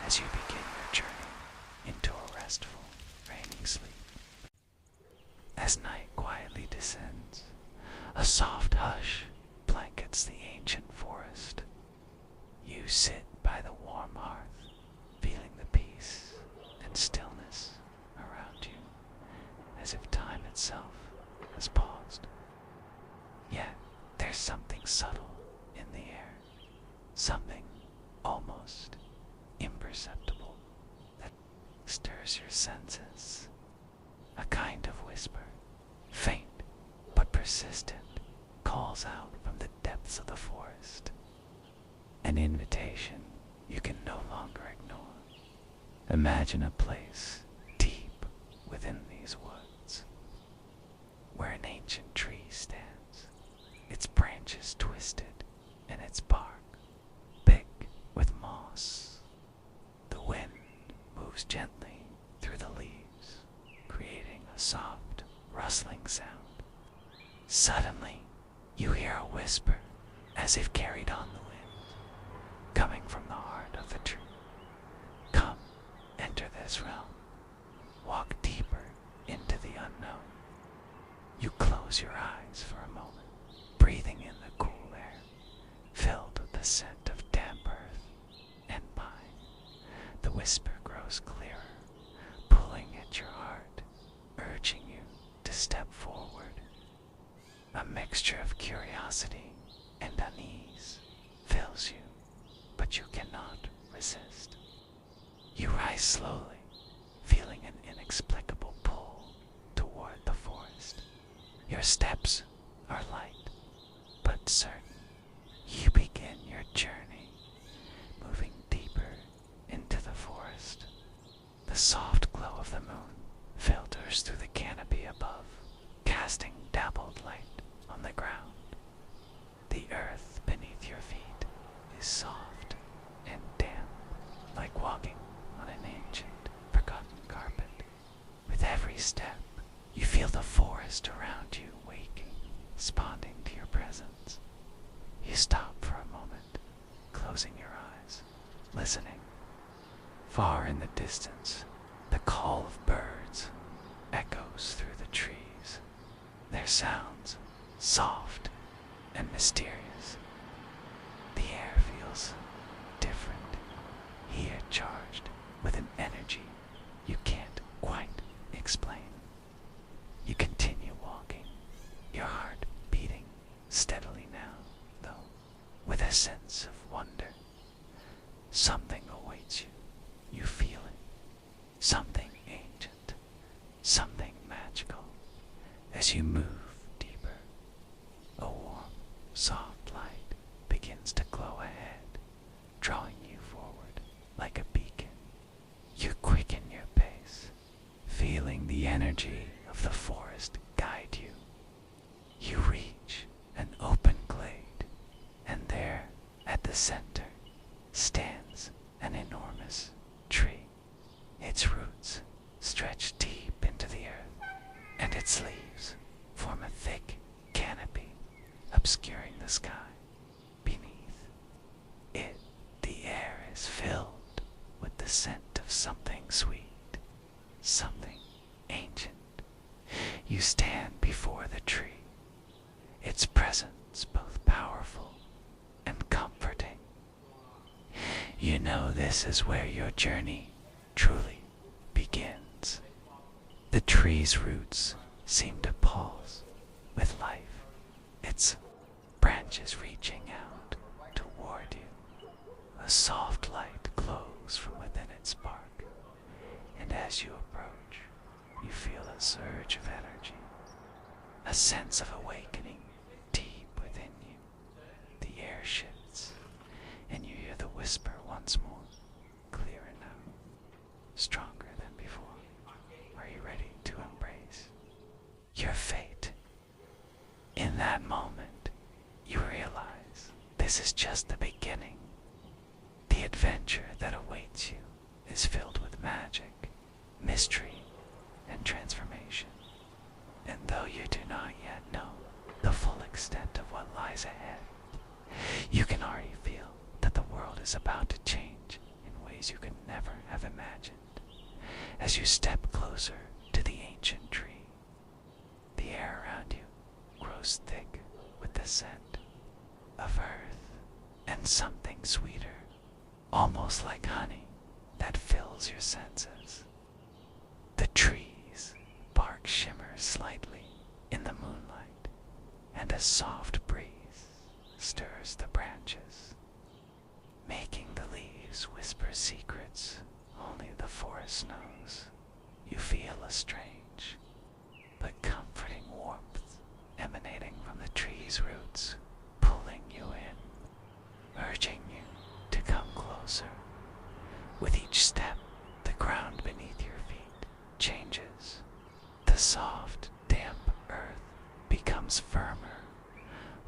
as you begin your journey into a restful, reigning sleep. As night quietly descends, a soft hush blankets the ancient forest. You sit by the warm hearth, feeling the peace and stillness around you, as if time itself has paused. Yet there's something subtle in the air, something almost imperceptible that stirs your senses. A kind of whisper, faint but persistent, calls out from the depths of the forest. An invitation you can no longer ignore. Imagine a place deep within these woods, where an ancient tree stands, its branches twisted and its bark thick with moss. The wind moves gently through the leaves, creating a soft, rustling sound. Suddenly, you hear a whisper, as if carried on the wind, coming from the heart of the tree. Come, enter this realm. Walk deeper into the unknown. You close your eyes for a moment, breathing in the cool air, filled with the scent of damp earth and pine. The whisper grows clearer, pulling at your heart, urging you to step forward. A mixture of curiosity and unease fills you, but you cannot resist. You rise slowly, feeling an inexplicable pull toward the forest. Your steps are light, but certain. You begin your journey, moving deeper into the forest. The soft glow of the moon filters through the canopy above, casting dappled light on the ground. The earth beneath your feet is soft and damp, like walking on an ancient, forgotten carpet. With every step, you feel the forest around you waking, responding to your presence. You stop for a moment, closing your eyes, listening. Far in the distance, the call of birds echoes through the trees, their sounds soft and mysterious. The air feels different, here charged with an energy you can't quite explain. You continue walking, your heart beating steadily now, though, with a sense of wonder. Something awaits you. You feel it. Something ancient, something magical, as you move deeper. A warm, soft light begins to glow ahead, drawing you forward like a beacon. You quicken your pace, feeling the energy of the forest guide you. You reach an open glade, and there, at the center, stands an enormous tree. Its roots stretch deep into the earth, and its leaves form a thick canopy, obscuring the sky. Beneath it, the air is filled with the scent of something sweet, something ancient. You stand before the tree, its presence both powerful and comforting. You know this is where your journey truly begins. The tree's roots seem to pulse with life, its branches reaching out toward you. A soft light glows from within its bark, and as you approach, you feel a surge of energy, a sense of awakening deep within you. The air shifts, and you hear the whisper once more, clearer now, stronger than before. Are you ready to embrace your fate? In that moment, you realize this is just the beginning. The adventure that awaits you is filled with magic, mystery, and transformation. And though you do not yet know the full extent of what lies ahead, you can already feel that the world is about to change in ways ways you could never have imagined as you step closer to the ancient tree. The air around you grows thick with the scent of earth and something sweeter, almost like honey, that fills your senses. The trees' bark shimmers slightly in the moonlight, and a soft breeze stirs the branches, making the leaves whisper secrets only the forest knows. You feel a strange but comforting warmth emanating from the tree's roots, pulling you in, urging you to come closer. With each step, the ground beneath your feet changes. The soft, damp earth becomes firmer,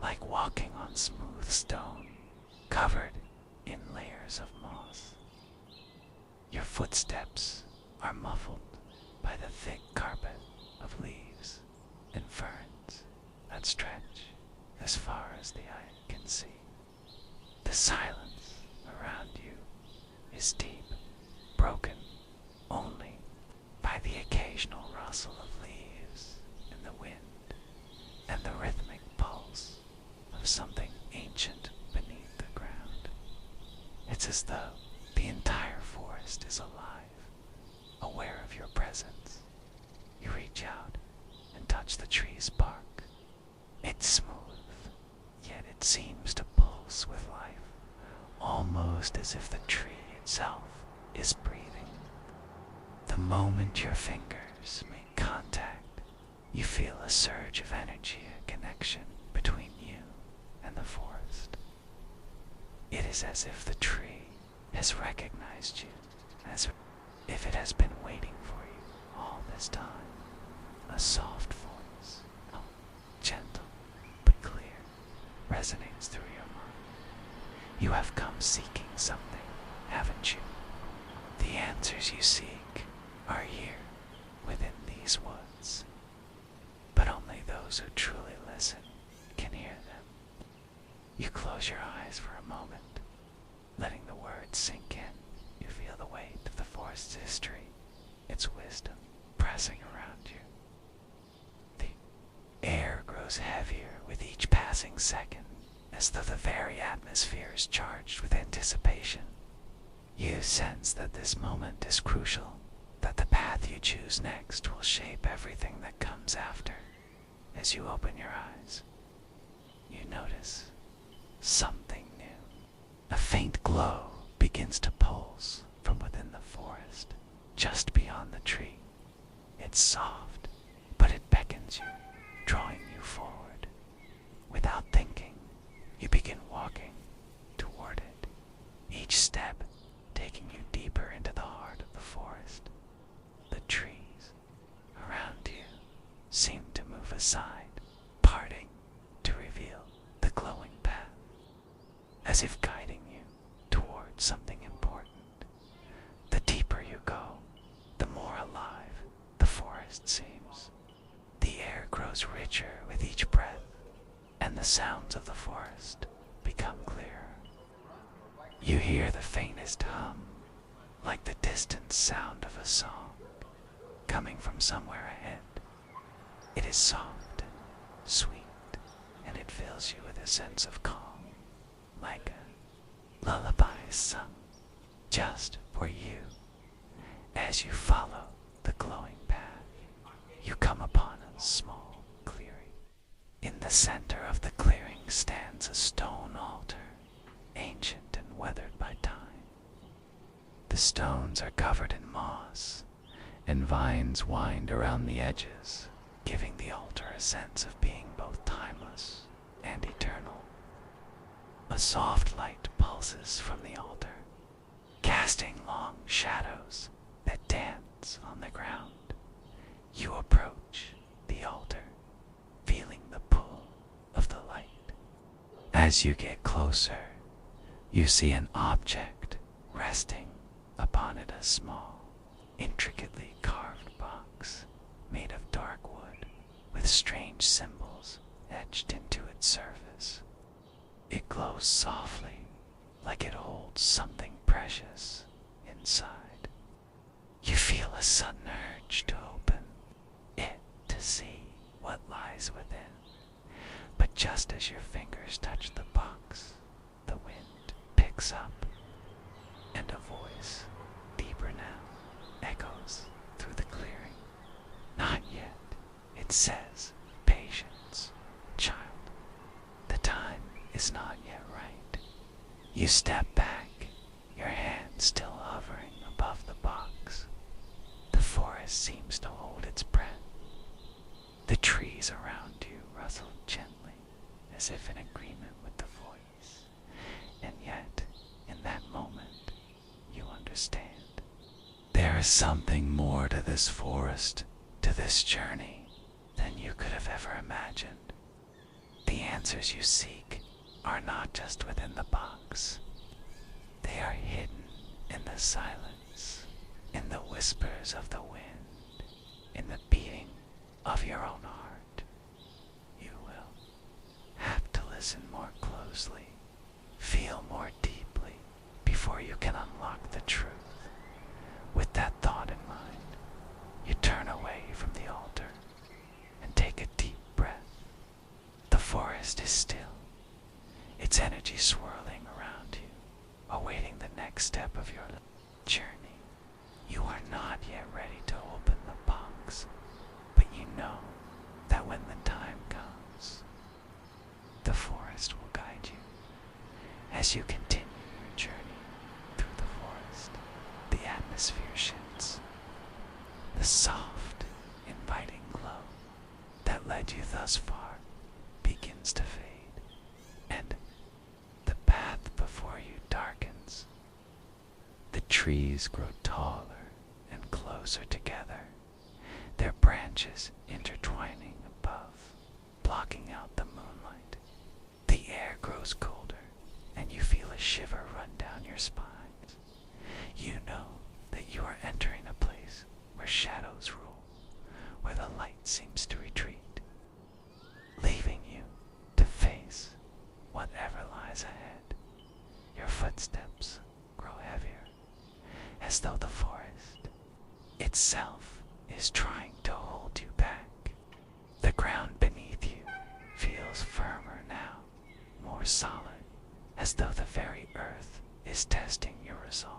like walking on smooth stone, covered in layers of moss. Your footsteps are muffled by the thick carpet of leaves and ferns that stretch as far as the eye can see. The silence around you is deep, broken only by the occasional rustle of leaves in the wind and the rhythmic pulse of something ancient beneath the ground. It's as though the entire forest is alive, aware of your presence. You reach out and touch the tree's bark. It's smooth, yet it seems to pulse with life, almost as if the tree itself is breathing. The moment your fingers make contact, you feel a surge of energy, a connection between you and the forest. It is as if the tree has recognized you, as if it has been waiting for you all this time. A soft voice, gentle but clear, resonates through your mind. You have come seeking something, haven't you? The answers you seek are here, within these woods. But only those who truly listen can hear them. You close your eyes for a moment, letting the words sink in. You feel the weight of the forest's history, its wisdom pressing around you. The air grows heavier with each passing second, as though the very atmosphere is charged with anticipation. You sense that this moment is crucial, that the path you choose next will shape everything that comes after. As you open your eyes, you notice something new. A faint glow begins to pulse from within the forest, just beyond the tree. It's soft, but it beckons you, drawing you forward. Without thinking, you begin walking toward it, each step taking you deeper into the heart of the forest. The trees around you seem to move aside, parting to reveal the glowing path, as if guiding you towards something important. The deeper you go, the more alive the forest seems. The air grows richer with each breath, and the sounds of the forest become clearer. You hear the faintest hum, like the distant sound of a song, coming from somewhere ahead. It is soft and sweet, and it fills you with a sense of calm, like a lullaby sung just for you. As you follow the glowing path, you come upon a small clearing. In the center of the clearing stands a stone altar, ancient and weathered by time. The stones are covered in moss, and vines wind around the edges, giving the altar a sense of being both timeless and eternal. A soft light pulses from the altar, casting long shadows that dance on the ground. You approach the altar, feeling the pull of the light. As you get closer, you see an object resting upon it, a small, intricately carved box made of dark wood with strange symbols etched into its surface. It glows softly, like it holds something precious in inside. You feel a sudden urge to open it to see what lies within. But just as your fingers touch the box, the wind picks up, and a voice, deeper now, echoes through the clearing. Not yet, it says, patience, child. The time is not yet right. You step back, your hand still hovering above the box. The forest seems to hold its breath. The trees around you rustle gently, as if in agreement with the voice. And yet, in that moment, you understand. There is something more to this forest, to this journey, than you could have ever imagined. The answers you seek are not just within the box. They are hidden in the silence, in the whispers of the wind, in the beating of your own heart. You will have to listen more closely, feel more deeply, before you can unlock the truth. With that thought in mind, you turn away from the altar and take a deep breath. The forest is still, its energy swirling around you, awaiting the next step of your journey. You are not yet ready to open the box, but you know that when the time comes, the forest will guide you. As you continue your journey through the forest, the atmosphere shifts. The soft, inviting glow that led you thus far begins to fade, and the path before you darkens. The trees grow taller and closer together, their branches intertwining above, blocking out the moonlight. The air grows colder, and you feel a shiver run down your spines. You know that you are entering a place where shadows rule, where the light seems to retreat, leaving you to face whatever lies ahead. Your footsteps grow heavier, as though the forest itself is trying to hold you back. The ground beneath you feels firmer now, more solid, as though the very earth is testing your resolve.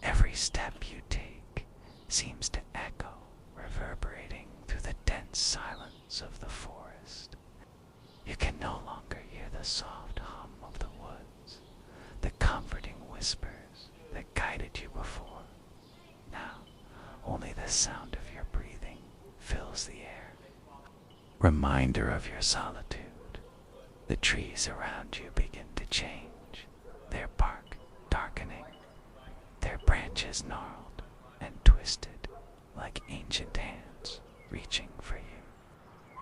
Every step you take seems to echo, reverberating through the dense silence of the forest. You can no longer hear the soft hum of the woods, the comforting whispers that guided you before. Now, only the sound of your breathing fills the air, reminder of your solitude. The trees around you begin to change, their bark darkening, their branches gnarled and twisted like ancient hands reaching for you.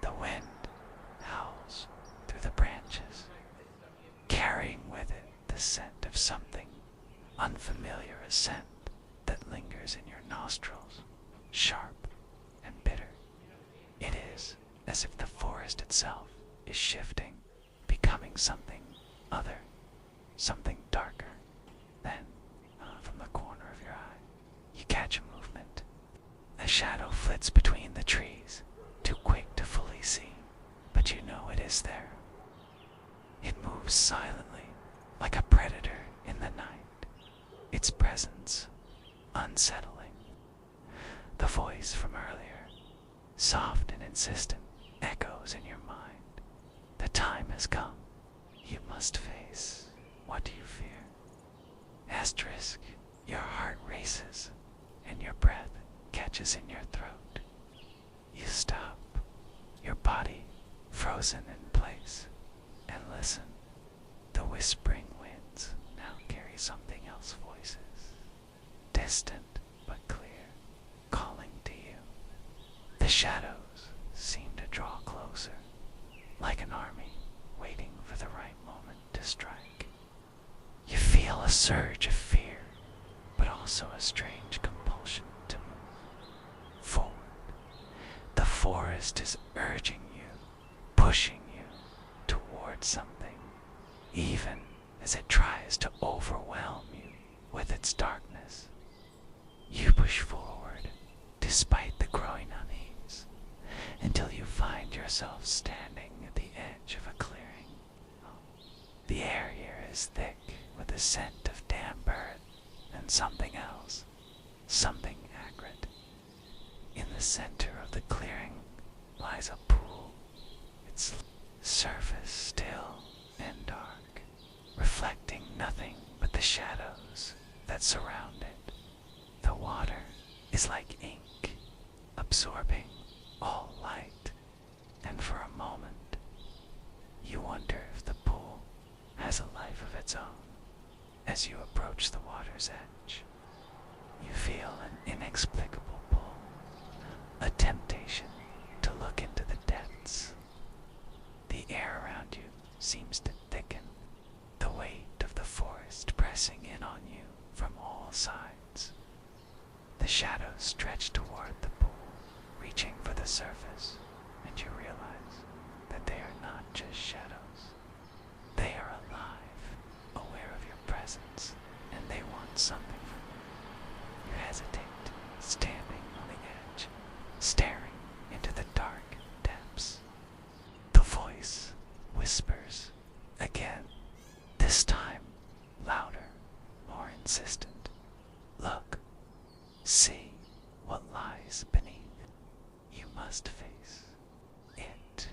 The wind howls through the branches, carrying with it the scent of something unfamiliar, a scent that lingers in your nostrils, sharp and bitter. It is as if the forest itself is shifting, becoming something other, something darker. Then, from the corner of your eye, you catch a movement. A shadow flits between the trees, too quick to fully see, but you know it is there. It moves silently, like a predator in the night, its presence unsettling. The voice from earlier, soft and insistent, echoes in your mind. The time has come. You must face. What do you fear? Asterisk, your heart races, and your breath catches in your throat. You stop, your body frozen in place, and listen. The whispering winds now carry something else voices, distant but clear, calling to you. The shadows seem to draw closer, like an army waiting for the right moment to strike. You feel a surge of fear, but also a strange compulsion to move forward. The forest is urging you, pushing you towards something, even as it tries to overwhelm you with its darkness. push forward, despite the growing unease, until you find yourself standing at the edge of a clearing. The air here is thick with the scent of damp earth and something else, something acrid. In the center of the clearing lies a pool, its surface still and dark, reflecting nothing but the shadows that surround it. The water is like ink, absorbing all light, and for a moment you wonder if the pool has a life of its own. As you approach the water's edge, you feel an inexplicable pull, a temptation to look into the depths. The air around you seems to thicken, the weight of the forest pressing in on you from all sides. The shadows stretch toward the pool, reaching for the surface, and you realize that they are not just shadows. They are alive, aware of your presence, and they want something from you. You hesitate, standing on the edge, staring into the dark depths. The voice whispers again, this time louder, more insistent. Look, see what lies beneath. You must face it.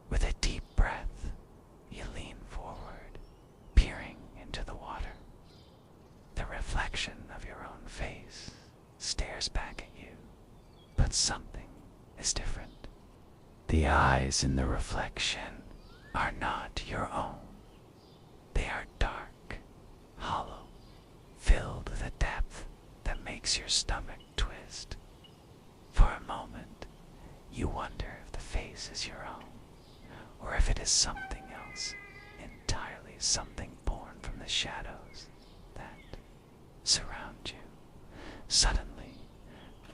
With a deep breath, you lean forward, peering into the water. The reflection of your own face stares back at you, but something is different. The eyes in the reflection are not your own. They are dark, hollow, filled with a depth that makes your stomach twist. For a moment, you wonder if the face is your own, or if it is something else, entirely something born from the shadows that surround you. Suddenly,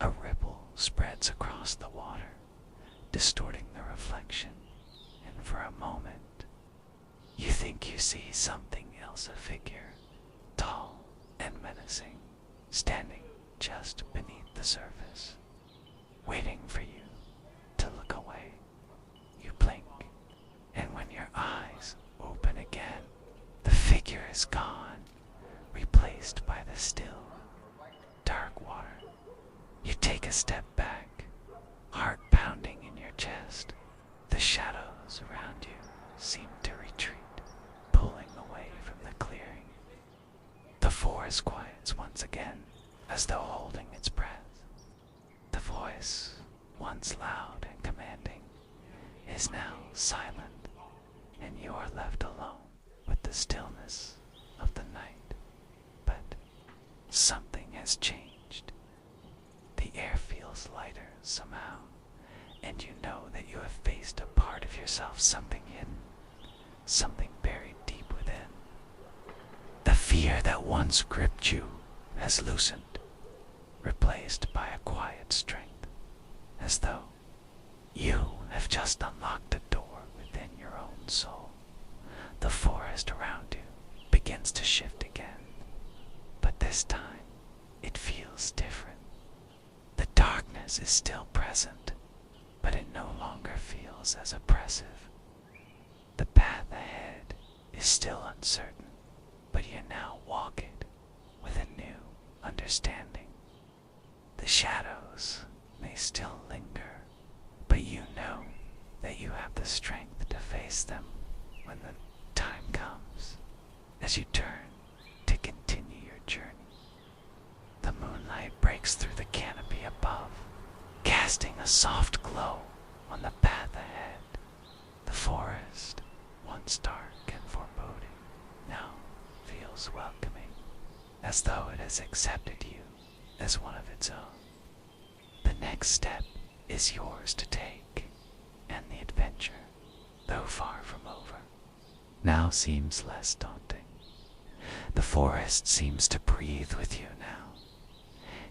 a ripple spreads across the water, distorting the reflection, and for a moment, you think you see something else, a figure, tall and menacing, standing just beneath the surface, waiting for you to look away. You blink, and when your eyes open again, the figure is gone, replaced by the still, dark water. You take a step back, heart pounding in your chest. The shadows around you seem to retreat, pulling away from the clearing. The forest quiets once again, as though holding its breath. The voice, once loud and commanding, is now silent, and you are left alone with the stillness of the night. But something has changed. The air feels lighter somehow, and you know that you have faced a part of yourself, something hidden, something buried deep within. The fear that once gripped you has loosened, replaced by a quiet strength, as though you have just unlocked a door within your own soul. The forest around you begins to shift again, but this time it feels different. The darkness is still present, but it no longer feels as oppressive. The path ahead is still uncertain, but you now walk it with a new understanding. The shadows may still linger, but you know that you have the strength to face them when the time comes. As you turn to continue your journey, the moonlight breaks through the canopy above, casting a soft glow on the path ahead. The forest, once dark and foreboding, now feels welcoming, as though it has accepted you as one of its own. The next step is yours to take, and the adventure, though far from over, now seems less daunting. The forest seems to breathe with you now,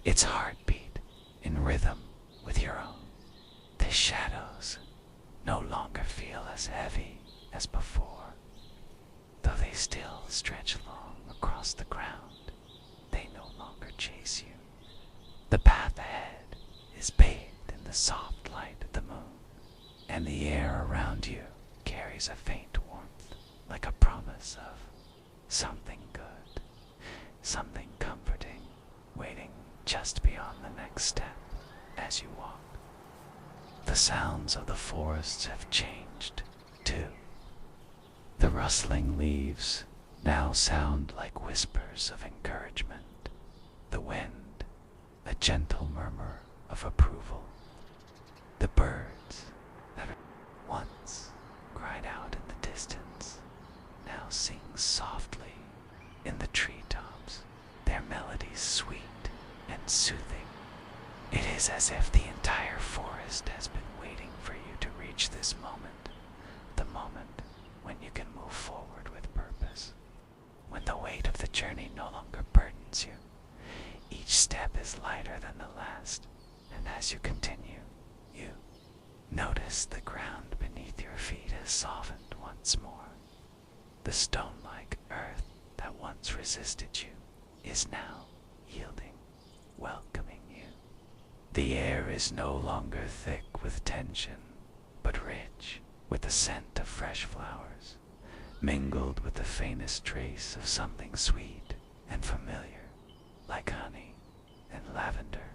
its heartbeat in rhythm with your own. The shadows no longer feel as heavy as before, though they still stretch long across the ground. They no longer chase you. The path ahead is bathed in the soft light of the moon, and the air around you carries a faint warmth, like a promise of something good, something comforting, waiting just beyond the next step as you walk. The sounds of the forests have changed, too. The rustling leaves now sound like whispers of encouragement, the wind a gentle murmur of approval. The birds that once cried out in the distance now sing softly in the treetops, their melodies sweet and soothing. It is as if the entire forest has been waiting for you to reach this moment, the moment when you can move forward with purpose, when the weight of the journey no longer burdens you. Each step is lighter than the last, and as you continue, you notice the ground beneath your feet has softened once more. The stone-like earth that once resisted you is now yielding, welcoming you. The air is no longer thick with tension, but rich with the scent of fresh flowers, mingled with the faintest trace of something sweet and familiar, like honey and lavender.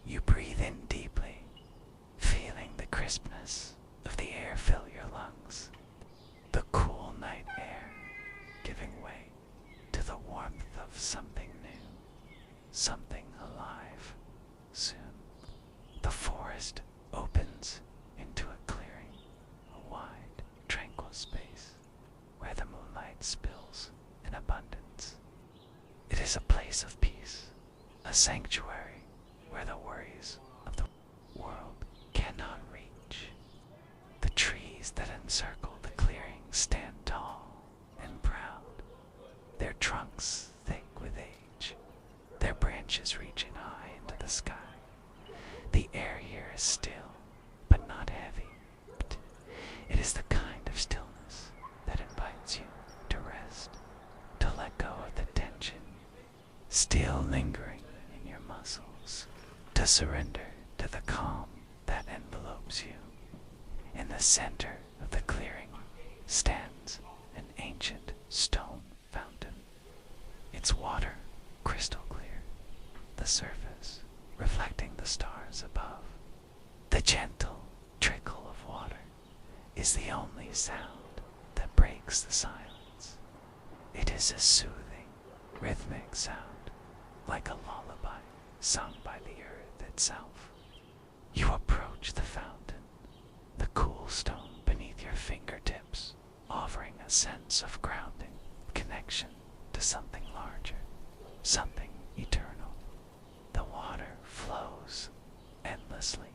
You breathe in deeply, feeling the crispness of the air fill your lungs, the cool night air giving way to the warmth of something new, something alive. Soon, the forest opens into a clearing, a wide, tranquil space where the moonlight spills in abundance. It is a place of peace, a sanctuary where the worries of the world cannot reach. The trees that encircle the clearing stand tall and proud, their trunks thick with age, their branches reaching high into the sky. The air here is still, but not heavy. It is the kind of stillness that invites you to rest, to let go of the tension still lingering in your muscles, to surrender to the calm that envelopes you. In the center of the clearing stands an ancient stone fountain, its water crystal clear, the surface reflecting the stars above. The gentle trickle of water is the only sound that breaks the silence. It is a soothing, rhythmic sound, like a lullaby sung by the earth itself. You approach the fountain, the cool stone beneath your fingertips, offering a sense of grounding, connection to something larger, something eternal. The water flows endlessly,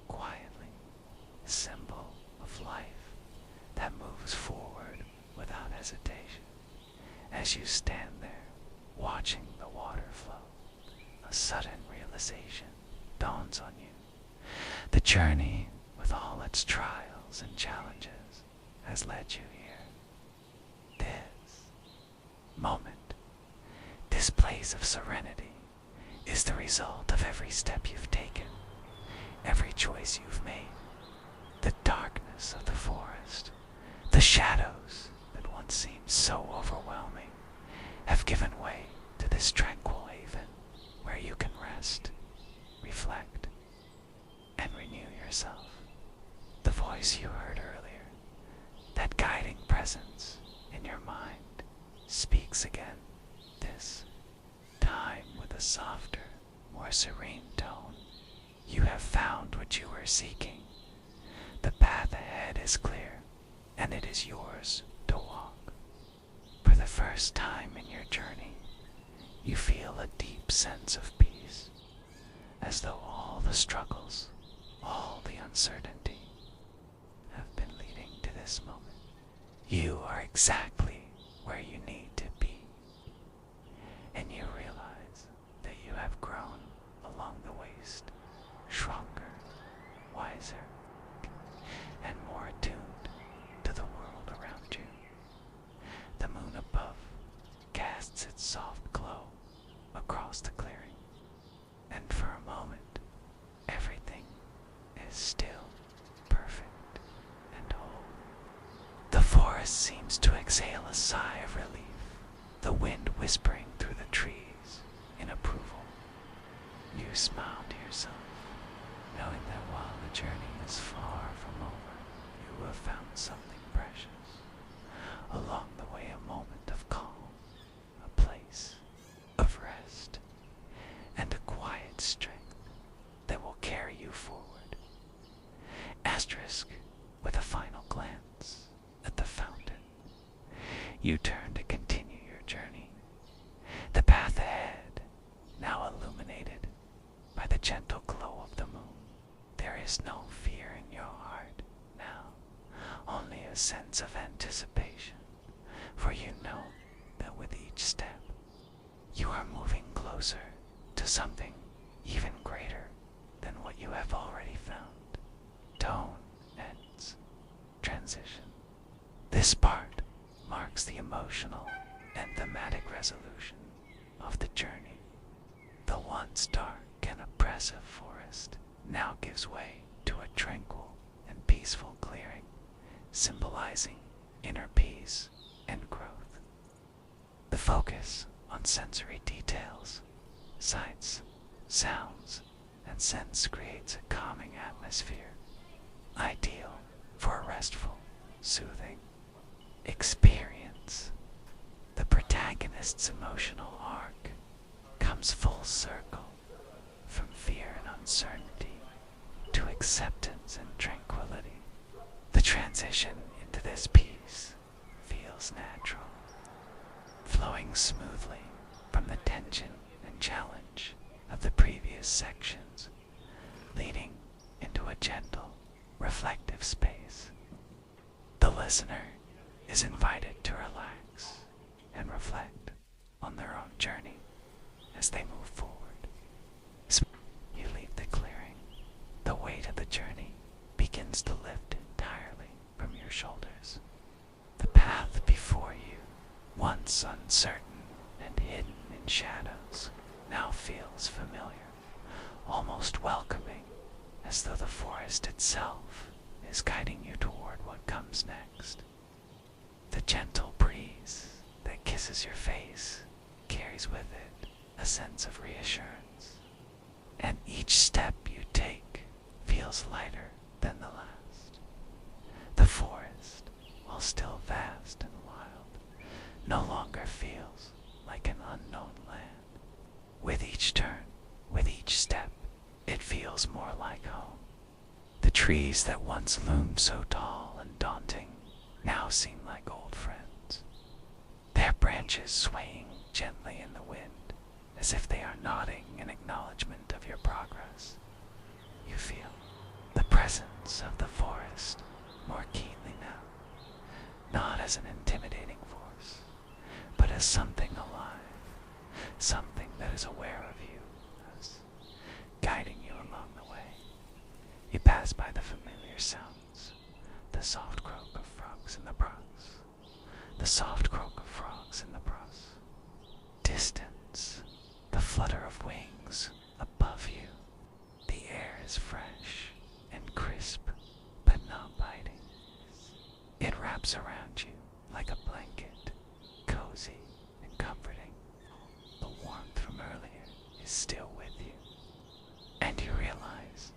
quietly, a symbol of life that moves forward without hesitation. As you stand there, watching the water flow, a sudden realization dawns on you. The journey, with all its trials and challenges, has led you here. This moment, this place of serenity, is the result of every step you've taken, every choice you've made. The darkness of the forest, the shadows that once seemed so overwhelming, have given way to this tranquil haven where you can rest, reflect, and renew yourself. The voice you heard earlier, that guiding presence in your mind, speaks again, this time with a softer, more serene tone. You have found what you were seeking. The path ahead is clear, and it is yours to walk. For the first time in your journey, you feel a deep sense of peace, as though all the struggles, all the uncertainty, have been leading to this moment. You are exactly where you need to be, and you realize that you have grown along the waist, stronger, wiser, and more attuned to the world around you. The moon above casts its soft glow across the clearing, and from exhale a sigh of relief, the wind whispering through the trees in approval. You smile to yourself, knowing that while the journey is far from over, you have found something precious. Along the way, a moment of calm, a place of rest, and a quiet strength that will carry you forward. Asterisk with a final glance at the fountain. You turn to continue your journey. The path ahead, now illuminated by the gentle glow of the moon. There is no fear in your heart now, only a sense of anticipation, for you know that with each step, you are moving closer to something even greater than what you have already found. Tone ends. Transition. This part marks the emotional and thematic resolution of the journey. The once dark and oppressive forest now gives way to a tranquil and peaceful clearing, symbolizing inner peace and growth. The focus on sensory details, sights, sounds, and scents creates a calming atmosphere, ideal for a restful, soothing experience. The protagonist's emotional arc comes full circle from fear and uncertainty to acceptance and tranquility. The transition into this piece feels natural, flowing smoothly from the tension and challenge of the previous sections, leading into a gentle, reflective space. The listener is invited to relax and reflect on their own journey as they move forward. You leave the clearing. The weight of the journey begins to lift entirely from your shoulders. The path before you, once uncertain and hidden in shadows, now feels familiar, almost welcoming, as though the forest itself is guiding you toward what comes next. The gentle breeze that kisses your face carries with it a sense of reassurance, and each step you take feels lighter than the last. The forest, while still vast and wild, no longer feels like an unknown land. With each turn, with each step, it feels more like home. The trees that once loomed so tall and daunting now seem like old friends, their branches swaying gently in the wind as if they are nodding in acknowledgement of your progress. You feel the presence of the forest more keenly now, not as an intimidating force, but as something alive, something that is aware of you, as guiding you along the way. You pass by the familiar sounds, the soft croak of frogs in the brush, the soft croak of frogs in the brush. Distance, the flutter of wings above you. The air is fresh and crisp, but not biting. It wraps around you like a blanket, cozy and comforting. The warmth from earlier is still with you, and you realize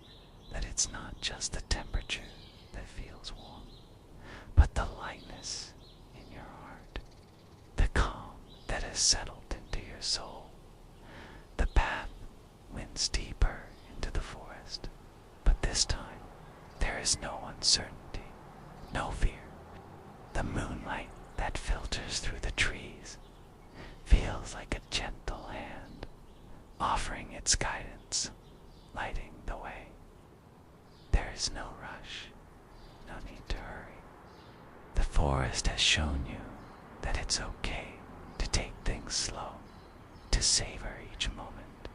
that it's not just the temperature that feels warm, but the lightness in your heart, the calm that has settled into your soul. The path winds deeper into the forest, but this time there is no uncertainty, no fear. The moonlight that filters through the trees feels like a gentle hand, offering its guidance, lighting the way. There is no rush, no need to hurry. The forest has shown you that it's okay to take things slow, to savor each moment,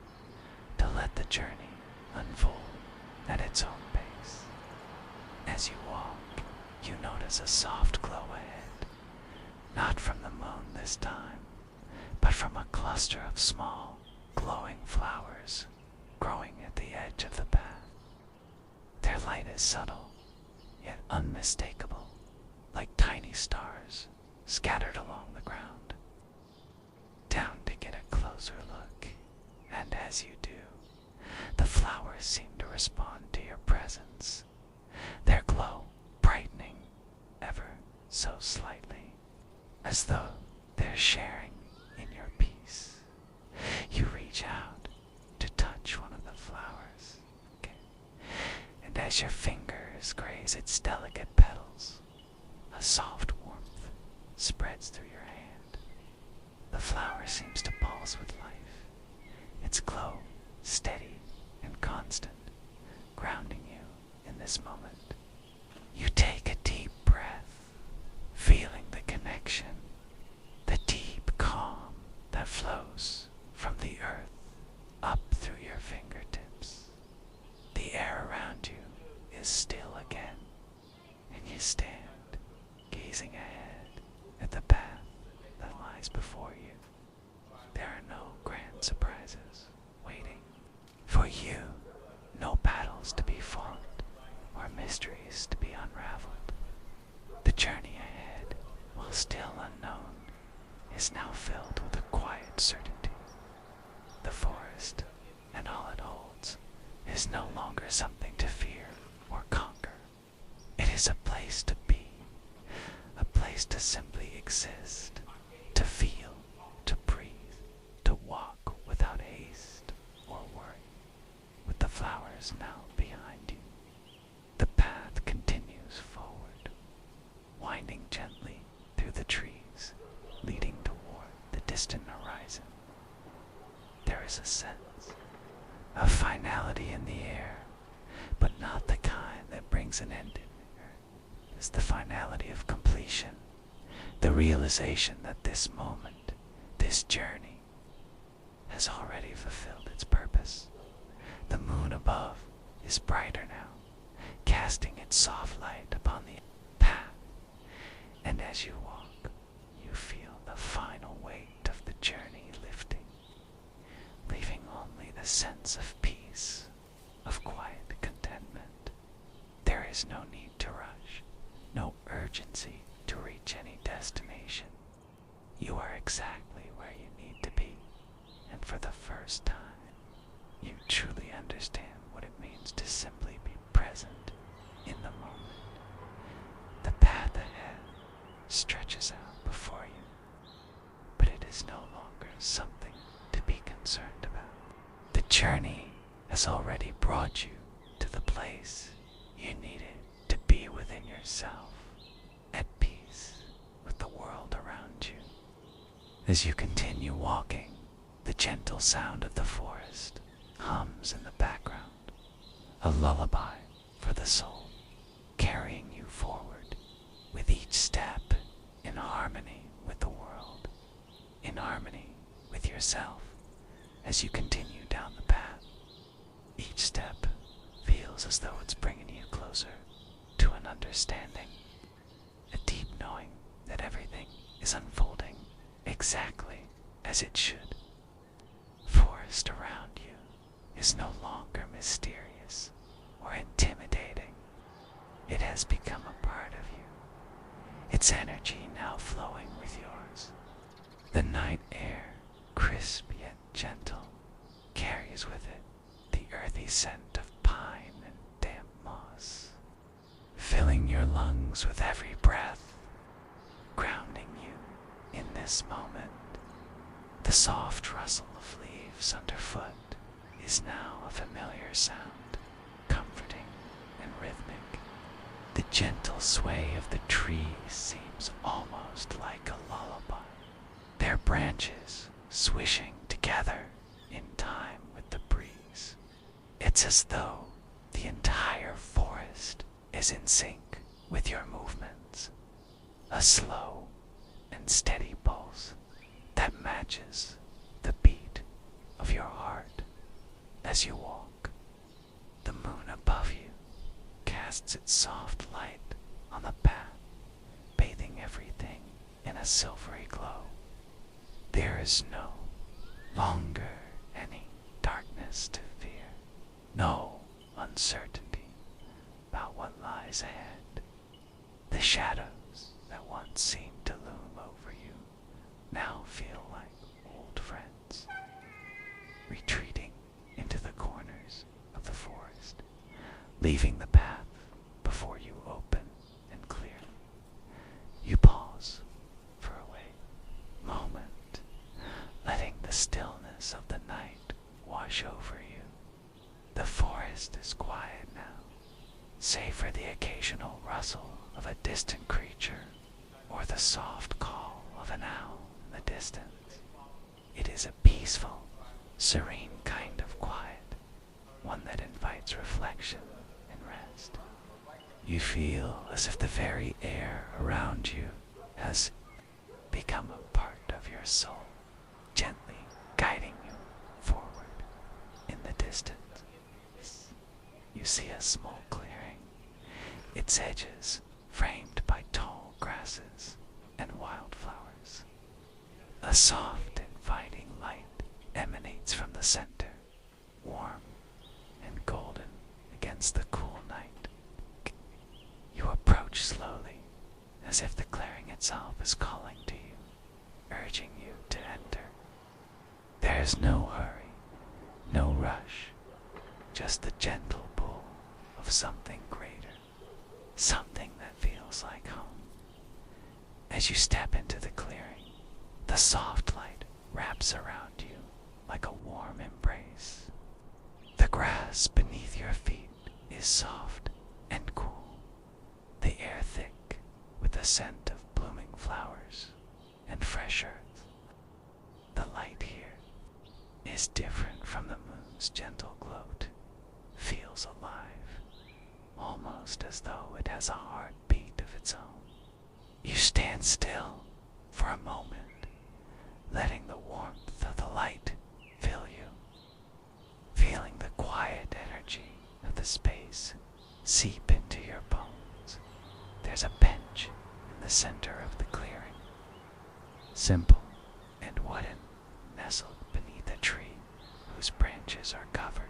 to let the journey unfold at its own pace. As you walk, you notice a soft glow ahead, not from the moon this time, but from a cluster of small, glowing flowers growing at the edge of the path. Their light is subtle, yet unmistakable, like tiny stars scattered along the ground. Down to get a closer look, and as you do, the flowers seem to respond to your presence, their glow brightening ever so slightly, as though they're sharing in your peace. You reach out to touch one of the flowers, okay? And as your fingers graze its delicate petals, a soft warmth spreads through your hand. The flower seems to pulse with life, its glow steady and constant, grounding you in this moment. You take a deep breath, feeling the connection, the deep calm that flows from the earth up through your fingertips. The air around you is still again, and you stand, gazing ahead at the path that lies before you. There are no grand surprises waiting for you, no battles to be fought or mysteries to be unraveled. The journey ahead, while still unknown, is now filled with a quiet certainty. The forest and all it holds is no longer something to fear or conquer. It is a place to be, a place to simply exist, to feel, to breathe, to walk without haste or worry. With the flowers now behind you, the path continues forward, winding gently through the trees, leading toward the distant horizon. There is a sense of finality in the air, but not the kind that brings an end. It's the finality of completion, the realization that this moment, this journey, has already fulfilled its purpose. The moon above is brighter now, casting its soft light upon the path, and as you walk, you feel the final weight of the journey lifting, leaving only the sense of peace, of quiet contentment. There is no need to rush, no urgency to reach any destination. You are exactly where you need to be, and for the first time, you truly understand what it means to simply be present in the moment. The path ahead stretches out before you, but it is no longer something to be concerned about. The journey has already brought you to the place you needed to be within yourself, at peace with the world around you. As you continue walking, the gentle sound of the forest hums in the background, a lullaby for the soul, carrying you forward with each step in harmony with the world, in harmony with yourself. As you continue down the path, each step feels as though it's bringing you closer to an understanding, a deep knowing that everything is unfolding exactly as it should. Forest around you is no longer mysterious or intimidating. It has become a part of you, its energy now flowing with yours. The night air, crisp yet gentle, carries with it the earthy scent of pine and damp moss, filling your lungs with every breath, grounding you in this moment. The soft rustle of leaves underfoot is now a familiar sound, comforting and rhythmic. The gentle sway of the trees seems almost like a lullaby, their branches swishing together in time with the breeze. It's as though the entire forest is in sync with your movements, a slow and steady pulse that matches the beat of your heart as you walk. The moon above you casts its soft light on the path, bathing everything in a silvery glow. There is no longer any darkness to fear, no uncertainty about what lies ahead. The shadows that once seemed to loom leaving the path before you open and clear. You pause for a moment, letting the stillness of the night wash over you. The forest is quiet now, save for the occasional rustle of a distant creature or the soft call of an owl in the distance. It is a peaceful, serene kind of quiet, one that invites reflection and rest. You feel as if the very air around you has become a part of your soul, gently guiding you forward. In the distance, you see a small clearing, its edges framed by tall grasses and wildflowers. A soft, inviting light emanates from the center, warm and golden against the cool night. You approach slowly, as if the clearing itself is calling to you, urging you to enter. There is no hurry, no rush, just the gentle pull of something greater, something that feels like home. As you step into the clearing, the soft light wraps around you like a warm embrace. The grass beneath your feet is soft and cool, the air thick with the scent of blooming flowers and fresh earth. The light here is different from the moon's gentle glow. Feels alive, almost as though it has a heartbeat of its own. You stand still for a moment, letting the warmth of the light fill you, feeling the quiet energy of the space seep into your bones. There's a bench in the center of the clearing, simple and wooden, nestled beneath a tree whose branches are covered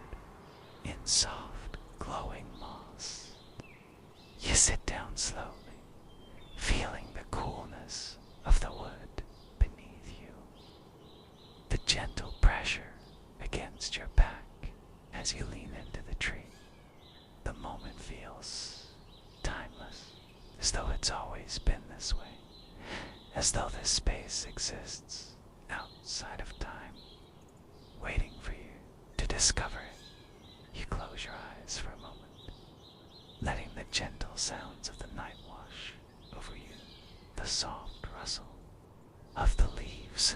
in soft, glowing moss. You sit down slowly, feeling the coolness of the wood beneath you, the gentle pressure against your back as you lean into the tree. The moment feels timeless, as though it's always been this way, as though this space exists outside of time, waiting for you to discover it. You close your eyes for a moment, letting the gentle sounds of the night wash over you, the soft rustle of the leaves,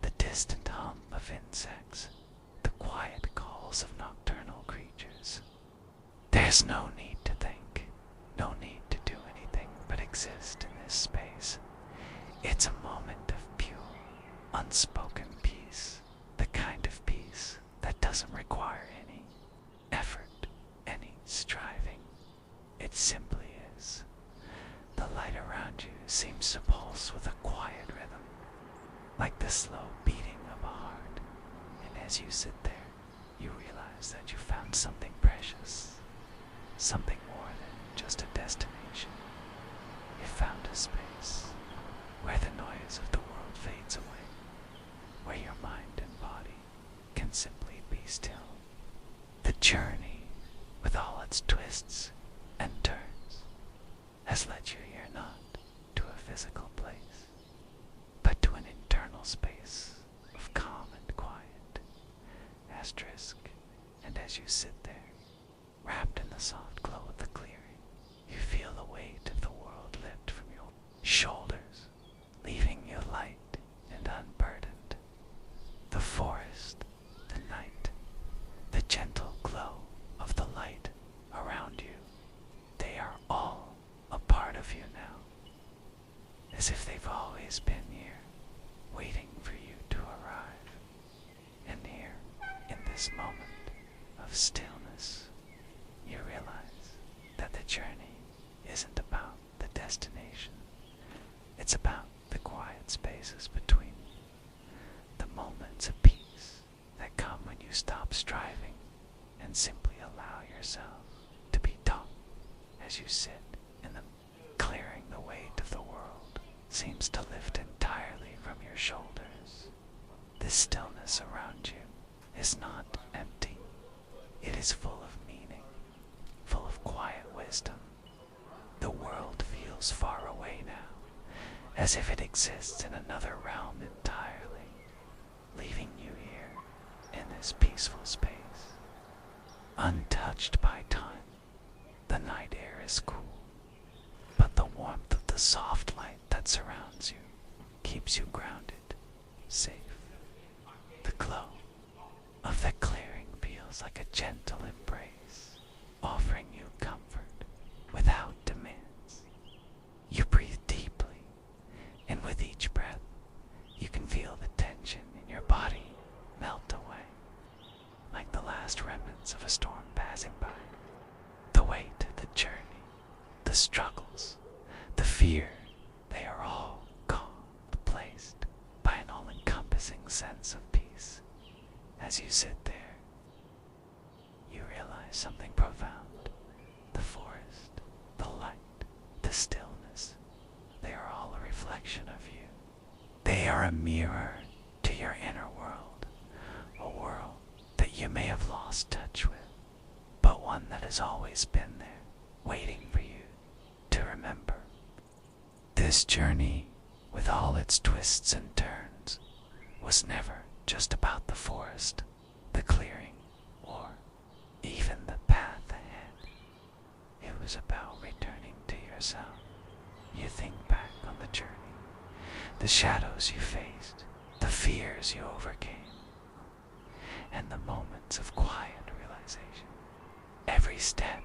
the distant hum of insects, the quiet calls of nocturnal creatures. There's no need to think, no need to do anything but exist in this space. It's a moment of pure, unspoken peace, the kind of peace that doesn't require any effort, any striving. It simply is. The light around you seems to pulse with a quiet rhythm, like the slow beating of a heart. And as you sit there, you realize that you found something precious, something more than just a destination. You found a space where the noise of the world fades away, where your mind and body can simply be still. The journey, with all its twists and turns, has led you here not to a physical place, but to an internal space of calm and quiet. Asterisk, and as you sit there, wrapped in the soft glow of the clearing, you feel the weight of the world lift from your shoulders, leaving you light and unburdened. The forest, the night, the gentle glow of the light around you, they are all a part of you now, as if they've always been here, waiting for you to arrive. And here, in this moment of stillness, you realize that the journey isn't about the destination. It's about the quiet spaces between, the moments of peace that come when you stop striving and simply allow yourself to be taught. As you sit in the clearing, the weight of the world seems to lift entirely from your shoulders. This stillness around you is not empty. It is full of meaning, full as if it exists in another realm entirely, leaving you here in this peaceful space. Untouched by time, the night air is cool, but the warmth of the soft light that surrounds you keeps you grounded, safe. The glow of the clearing feels like a gentle embrace, offering you comfort without demands. You breathe deeply, and with each breath, you can feel the tension in your body melt away, like the last remnants of a storm passing by. The weight, the journey, the struggles, the fear, they are all calm, replaced by an all-encompassing sense of peace. As you sit there, you realize something profound. The forest, the light, the stillness, they are all a reflection of you. They are a mirror to your inner world, a world that you may have lost touch with, but one that has always been there, waiting for you to remember. This journey, with all its twists and turns, was never just about the forest, the clearing, or even the path ahead. It was about returning to yourself. You think back on the journey, the shadows you faced, the fears you overcame, and the moments of quiet realization. Every step,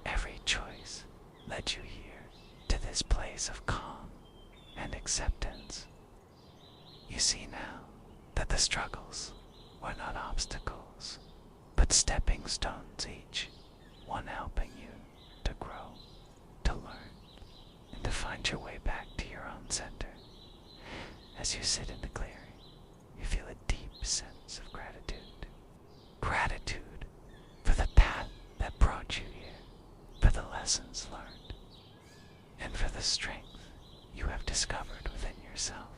every choice led you here to this place of calm and acceptance. You see now that the struggles were not obstacles, but stepping stones each, one helping you to grow, to learn, and to find your way back to your own center. As you sit in the clearing, you feel a deep sense of gratitude. Gratitude for the path that brought you here, for the lessons learned, and for the strength you have discovered within yourself.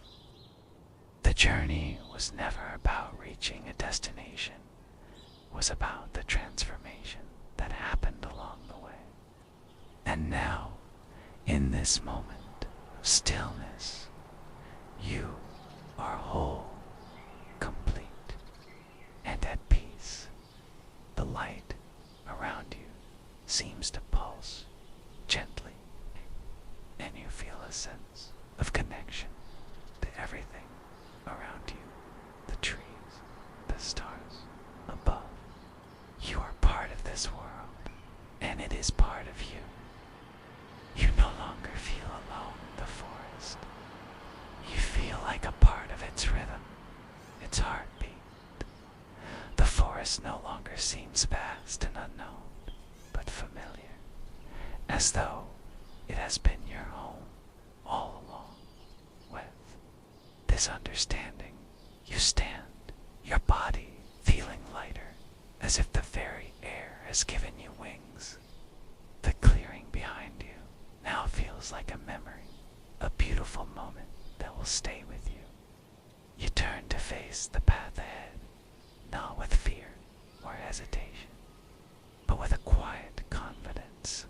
The journey was never about reaching a destination, it was about the transformation that happened along the way. And now, in this moment of stillness, you are whole, complete, and at peace. The light around you seems to pulse gently, and you feel a sense of connection to everything around you, the trees, the stars above. You are part of this world, and it is part of you. You no longer feel alone in the forest. You feel like a part of its rhythm, its heartbeat. The forest no longer seems vast and unknown, but familiar, as though it has been your home all along. With this understanding, you stand, your body feeling lighter, as if the very air has given you wings. The clearing behind you now feels like a memory, a beautiful moment that will stay with you. You turn to face the path ahead, not with fear or hesitation, but with a quiet confidence.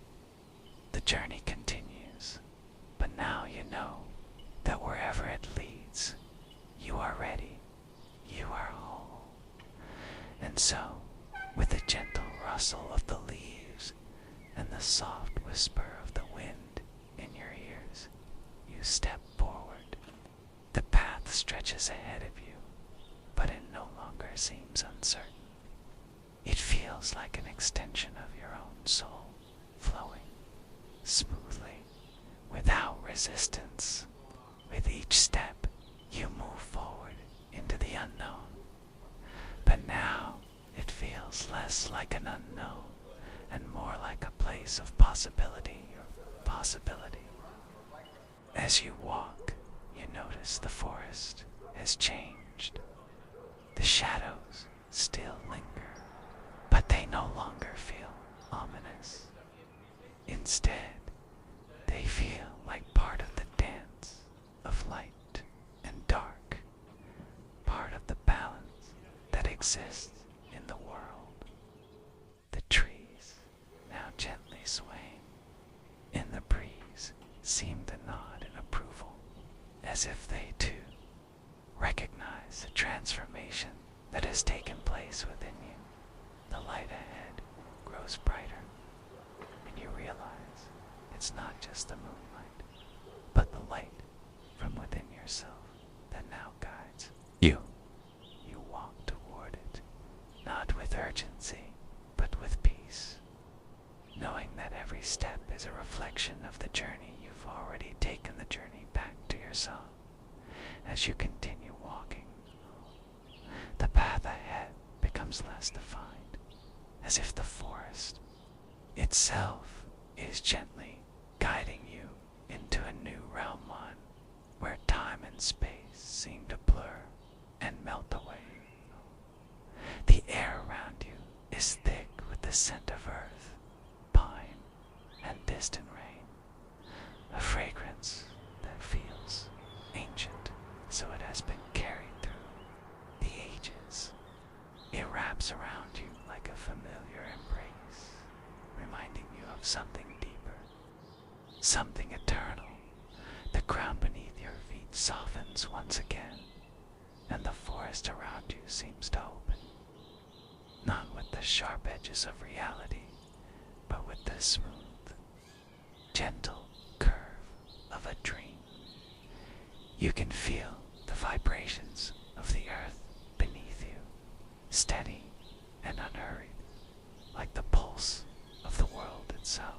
The journey continues, but now you know that wherever it leads, you are ready, you are whole. And so, with the gentle rustle of the leaves and the soft whisper of the wind in your ears, you step forward. The path stretches ahead of you, but it no longer seems uncertain. It feels like an extension of your own soul, flowing smoothly, without resistance. With each step, you move forward into the unknown. But now, it feels less like an unknown and more like a place of possibility. As you walk, you notice the forest has changed. The shadows still linger, but they no longer feel ominous. Instead, they feel like part of the dance of light and dark, part of the balance that exists in the world. The trees, now gently swaying in the breeze, seem to nod in approval, grows brighter, and you realize it's not just the moonlight, but the light from within yourself that now guides you. You walk toward it, not with urgency, but with peace, knowing that every step is a reflection of the journey you've already taken, the journey back to yourself. As you continue walking, the path ahead becomes less defined, as if the forest itself is gently guiding you into a new realm, one where time and space seem to blur and melt away. The air around you is thick with the scent of earth, pine, and distant rain, a fragrance that feels ancient, so it has been carried through the ages. It wraps around you like a familiar embrace, reminding you of something deeper, something eternal. The ground beneath your feet softens once again, and the forest around you seems to open, not with the sharp edges of reality, but with the smooth, gentle curve of a dream. You can feel the vibrations of the earth beneath you, steady and unhurried, like the pulse of the world itself.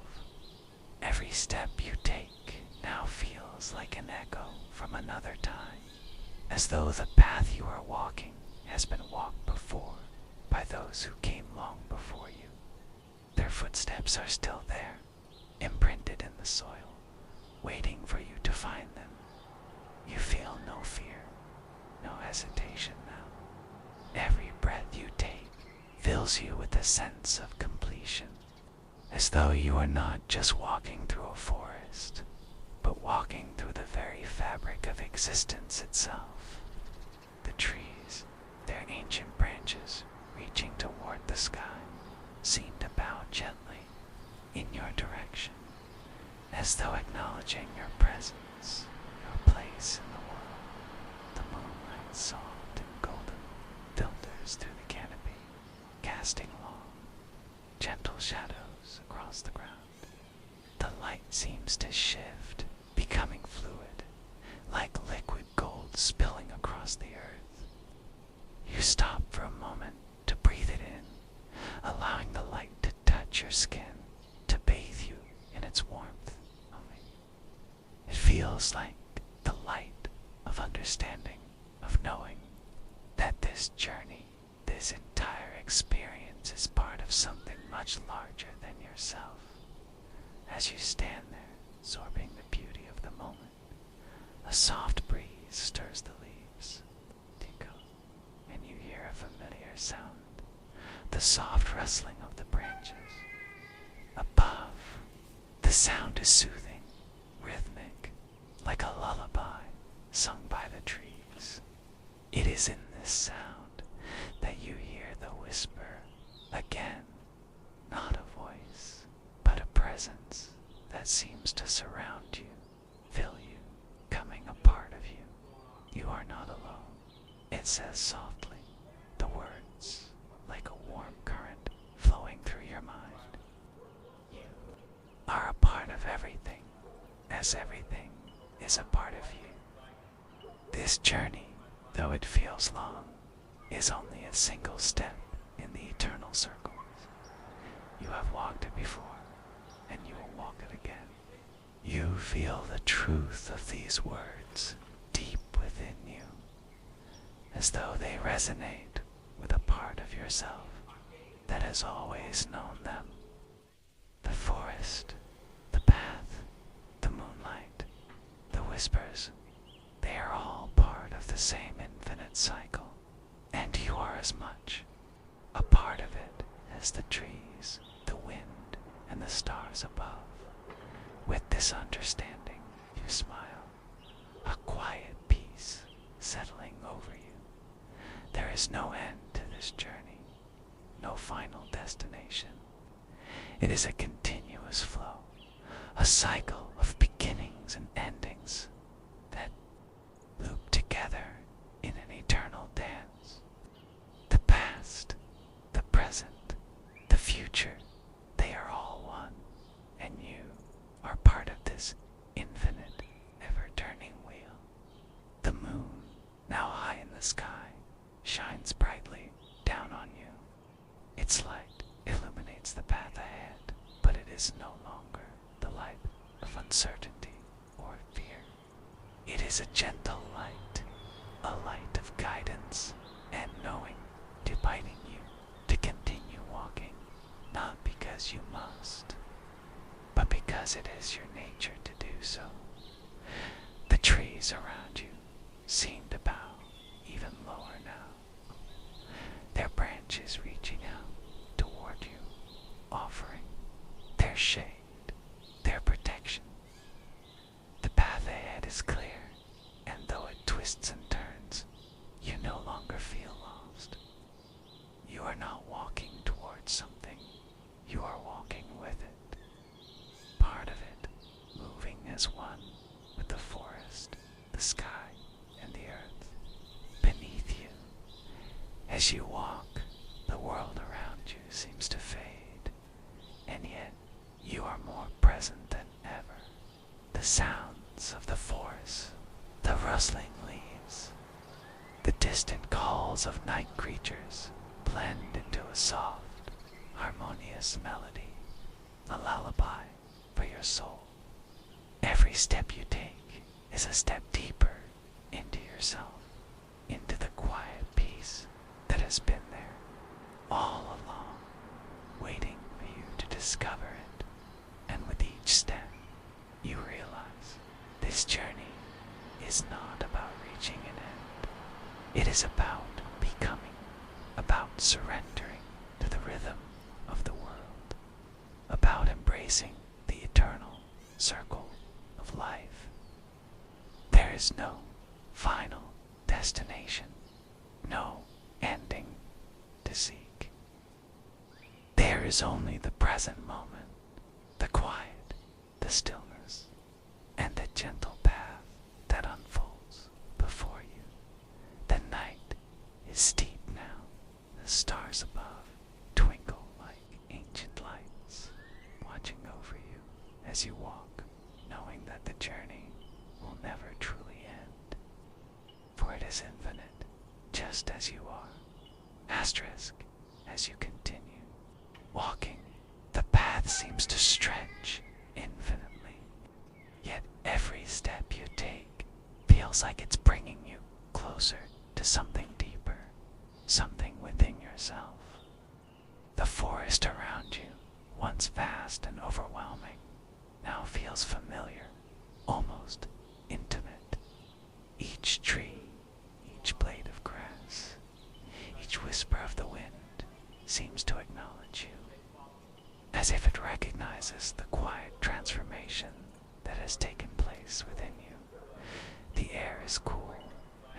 Every step you take now feels like an echo from another time, as though the path you are walking has been walked before by those who came long before you. Their footsteps are still there, imprinted in the soil, waiting for you to find them. You feel no fear, no hesitation now. Every breath you take fills you with a sense of completion, as though you are not just walking through a forest, but walking through the very fabric of existence itself. The trees, their ancient branches reaching toward the sky, seem to bow gently in your direction, as though acknowledging your presence, your place in the world. The moonlight, soft and golden, filters through the canopy, casting long, gentle shadows across the ground. The light seems to shift, becoming fluid, like liquid gold spilling across the earth. You stop for a moment to breathe it in, allowing the light to touch your skin, to bathe you in its warmth. It feels like the light of understanding, of knowing that this journey, this entire experience is part of something much larger than yourself. As you stand there, absorbing the beauty of the moment, a soft breeze stirs the leaves, and you hear a familiar sound, the soft rustling of the branches. Above, the sound is soothing, rhythmic, like a lullaby sung by the trees. It is in this sound that you hear the whisper again, not a voice, but a presence that seems to surround you, fill you, coming a part of you. You are not alone. It says softly, the words like a warm current flowing through your mind. You are a part of everything, as everything is a part of you. This journey, though it feels long, is only a single step in the eternal circles. You have walked it before, and you will walk it again. You feel the truth of these words deep within you, as though they resonate with a part of yourself that has always known them. The forest, the path, the moonlight, the whispers, they are all part of the same infinite cycle, and you are as much a part of it as the trees, the wind, and the stars above. With this understanding, you smile, a quiet peace settling over you. There is no end to this journey, no final destination. It is a continuous flow, a cycle of beginnings and endings that loop together in an eternal dance. The past, the present, the future, the sky shines brightly down on you. Its light illuminates the path ahead, but it is no longer the light of uncertainty or fear. It is a gentle light, a light of guidance and knowing, inviting you to continue walking, not because you must, but because it is your nature to do so. The trees around you seem to bow even lower now, their branches reaching out toward you, offering their shade, their protection. The path ahead is clear, and though it twists and turns, you no longer feel lost. You are not walking towards something, you are walking with it, part of it, moving as one with the forest, the sky, and the earth beneath you. As you walk, the world around you seems to fade, and yet you are more present than ever. The sounds of the forest, the rustling leaves, the distant calls of night creatures blend into a soft, harmonious melody, a lullaby for your soul. Every step you take is a step deeper into yourself, into the quiet peace that has been there all along, waiting for you to discover it. And with each step, you realize this journey is not about reaching an end. It is about becoming, about surrendering to the rhythm of the world, about embracing the eternal circle of life. There is no final destination, no ending to seek. There is only the present moment, the quiet, the stillness, and the gentle path that unfolds before you. The night is steep now, the stars above twinkle like ancient lights, watching over you as you walk, knowing that the journey will never truly end, for it is infinite, just as you are. Asterisk, as you continue walking, the path seems to stretch infinitely, yet every step you take feels like it's bringing you closer to something deeper, something within yourself. The forest around you, once vast and overwhelming, now feels familiar, almost intimate. Each tree, each blade of grass, each whisper of the wind seems to acknowledge you, as if it recognizes the quiet transformation that has taken place within you. The air is cool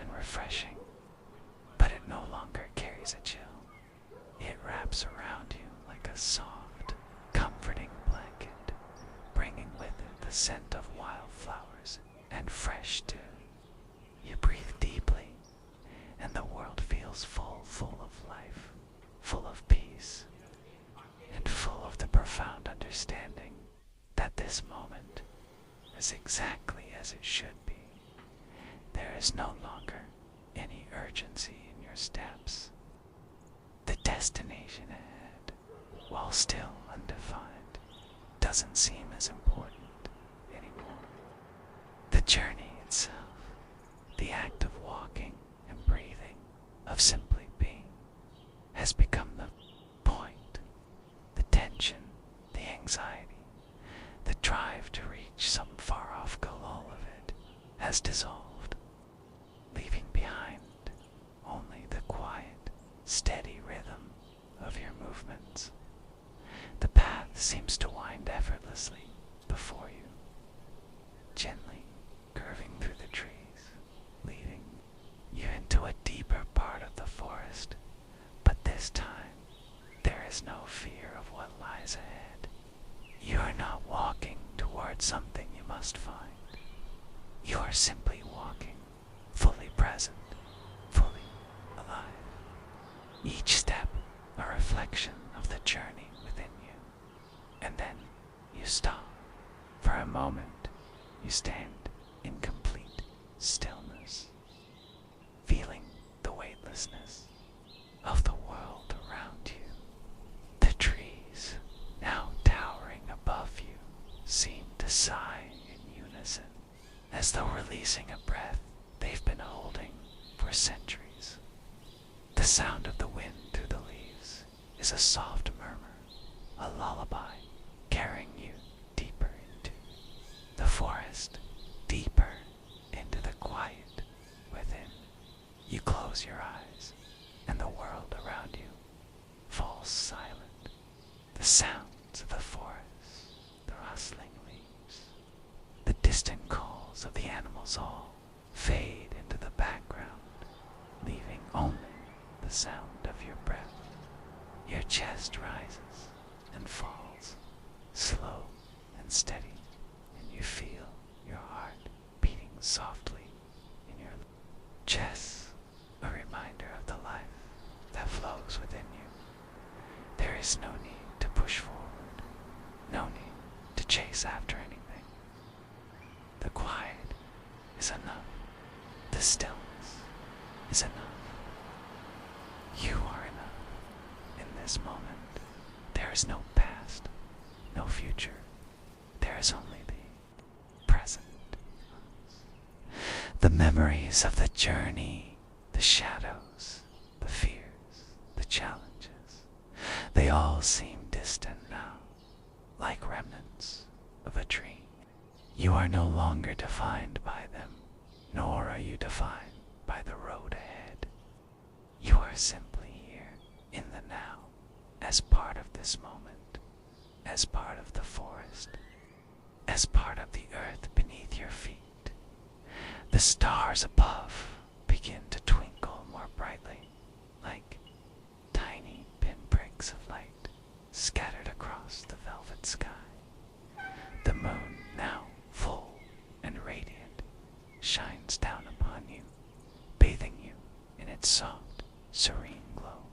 and refreshing, but it no longer carries a chill. It wraps around you like a soft, comforting blanket, bringing with it the scent of wildflowers and fresh dew. You breathe deeply, and the world feels full of life, full of peace, and full of the profound understanding that this moment is exactly as it should be. There is no longer any urgency in your steps. The destination ahead, while still undefined, doesn't seem as important anymore. The journey itself, the act of walking and breathing, of simply being, has become the point. The tension, the anxiety, the drive to reach some far-off goal, all of it has dissolved, leaving behind only the quiet, steady rhythm of your movements. The path seems to wind effortlessly before you, gently curving through the trees, leading you into a deeper part of the forest. But this time, there is no fear of what lies ahead. You are not walking towards something you must find. You are simply walking, fully present, fully alive. Each step a reflection of the journey within you. And then you stop. For a moment, you stand in complete stillness, feeling releasing a breath they've been holding for centuries. The sound of the wind through the leaves is a soft murmur, a lullaby carrying you deeper into the forest, deeper into the quiet within. You close your eyes and the world around you falls silent. The sounds of the forest, the rustling leaves, the distant calls of the animals all fade into the background, leaving only the sound of your breath. Your chest rises and falls, slow and steady, and you feel your heart beating softly in your chest, a reminder of the life that flows within you. There is no need to push forward, no need to chase after anything. The quiet is enough. The stillness is enough. You are enough in this moment. There is no past, no future. There is only the present. The memories of the journey, the shadows, the fears, the challenges, they all seem distant now, like remnants of a dream. You are no longer defined by them, nor are you defined by the road ahead. You are simply here in the now, as part of this moment, as part of the forest, as part of the earth beneath your feet. The stars above begin to twinkle more brightly, like tiny pinpricks of light scattered across the velvet sky. The moon, now full and radiant, shines down upon you, bathing you in its soft, serene glow.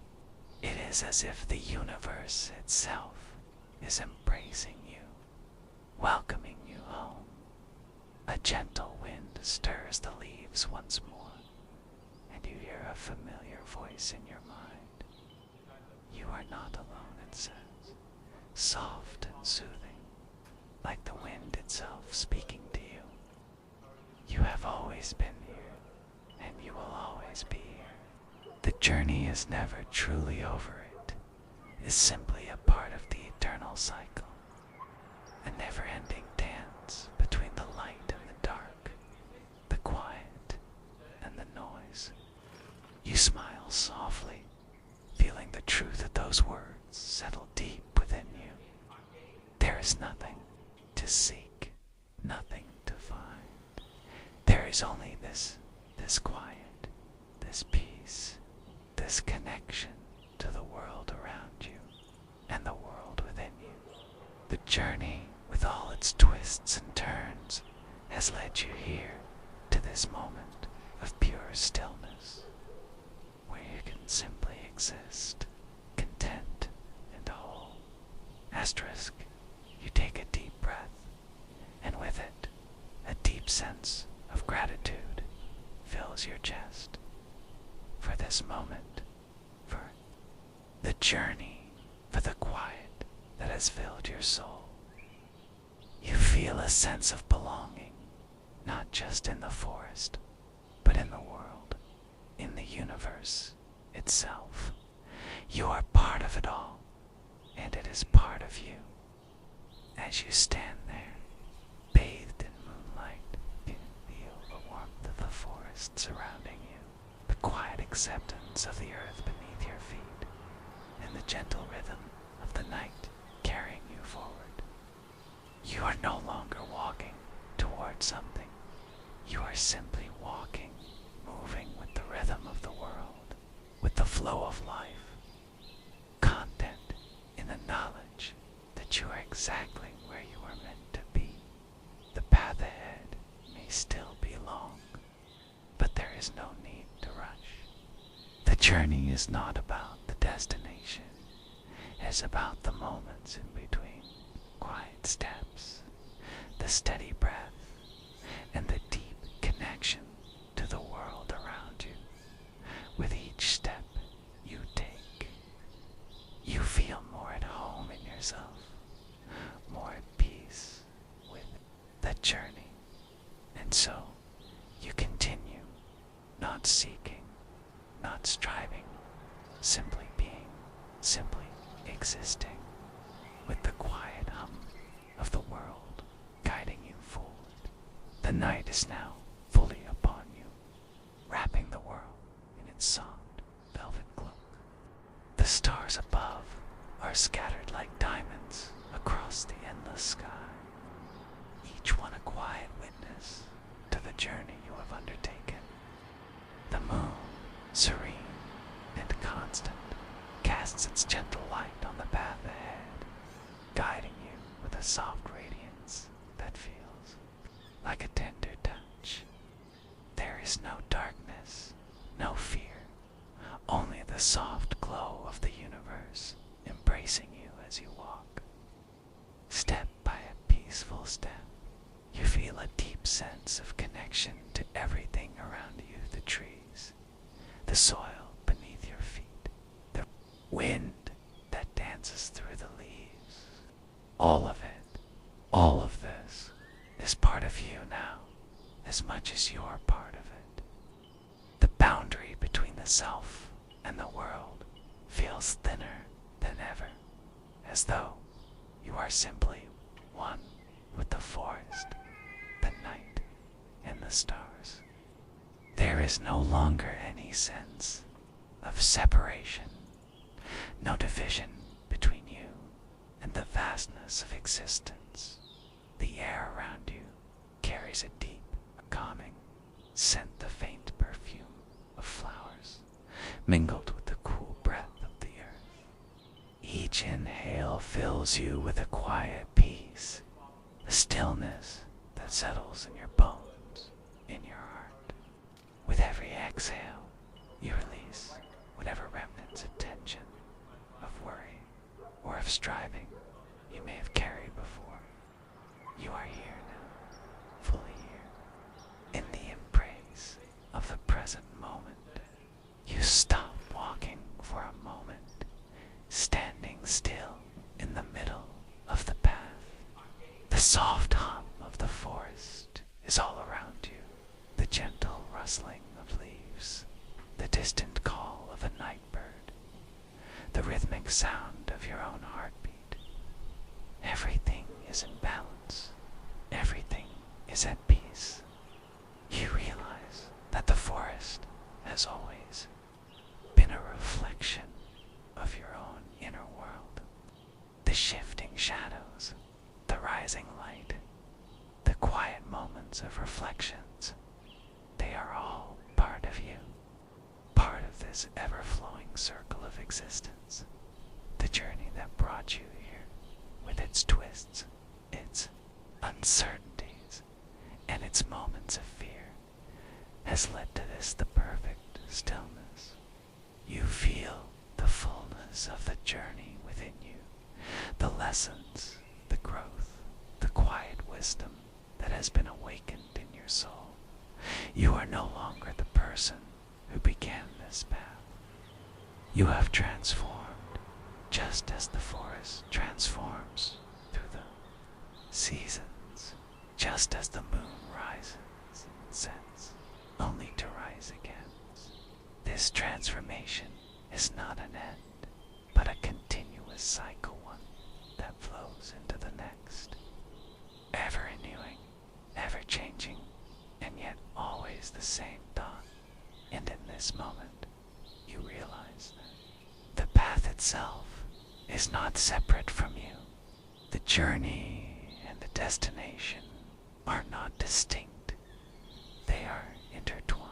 It is as if the universe itself is embracing you, welcoming you home. A gentle wind stirs the leaves once more, and you hear a familiar voice in your mind. You are not alone, it says, soft and soothing, like the wind itself speaking to you. You have always been here, and you will always be here. The journey is never truly over. It is simply a part of the eternal cycle, a never-ending dance between the light and the dark, the quiet and the noise. You smile softly, feeling the truth of those words settle deep within you. There is nothing to seek, nothing to find. There is only this quiet, this peace, this connection to the world around you and the world within you. The journey, with all its twists and turns, has led you here to this moment of pure stillness, where you can simply exist, content and whole. Asterisk, you take a deep breath, and with it, a deep sense of gratitude fills your chest for this moment, for the journey, for the quiet that has filled your soul. You feel a sense of belonging, not just in the forest, but in the world, in the universe itself. You are part of it all, and it is part of you. As you stand there, bathed in moonlight, you feel the warmth of the forest surrounding you, the quiet acceptance of the earth beneath your feet, and the gentle rhythm of the night carrying you forward. You are no longer walking toward something. You are simply walking, moving with the rhythm of the world, with the flow of life, content in the knowledge that you are exactly where you are meant to be. The path ahead may still be long, but there is no need to rush. The journey is not about the destination. It is about the moments in between, quiet steps, the steady breath, and the deep connection to the world around you. With each step you take, you feel more at home in yourself, more at peace with the journey. And so, not seeking, not striving, simply being, simply existing, with the quiet hum of the world guiding you forward. The night is now fully upon you, wrapping the world in its soft velvet cloak. The stars above are scattered like diamonds across the endless sky, each one a quiet witness to the journey you have undertaken. The moon, serene and constant, casts its gentle light on the path ahead, guiding you with a soft radiance that feels like a tender touch. There is no darkness, no fear, only the soft glow of the universe embracing you as you walk. Step by a peaceful step, you feel a deep sense of connection to everything around you, the trees, the soil beneath your feet, the wind that dances through the leaves. All of it, all of this, is part of you now, as much as you are part of it. The boundary between the self and the world feels thinner than ever, as though you are simply one with the forest, the night, and the stars. There is no longer any sense of separation, no division between you and the vastness of existence. The air around you carries a deep, calming scent, the faint perfume of flowers, mingled with the cool breath of the earth. Each inhale fills you with a quiet peace, a stillness that settles in your bones, in your heart. With every exhale, you release whatever remnants of tension, of worry, or of striving you may have carried before. You are here now, fully here, in the embrace of the present moment. You stop walking for a moment, standing still in the middle of the path. The soft hum of the forest is all around you, the gentle rustling of leaves, the distant call of a night bird, the rhythmic sound of your own heartbeat. Everything is in balance. Everything is at peace. You realize that the forest has always been a reflection of your own inner world. The shifting shadows, the rising light, the quiet moments of reflections, they are all part of you, part of this ever-flowing circle of existence. The journey that brought you here, with its twists, its uncertainties, and its moments of fear, has led to this, the perfect stillness. You feel the fullness of the journey within you, the lessons, the growth, the quiet wisdom that has been awakened in your soul. You are no longer the person who began this path. You have transformed, just as the forest transforms through the seasons, just as the moon rises and sets, only to rise again. This transformation is not an end, but a continuous cycle, one that flows into the next, ever renewing, ever changing, and yet always the same dawn. And in this moment, you realize that the path itself is not separate from you. The journey and the destination are not distinct. They are intertwined,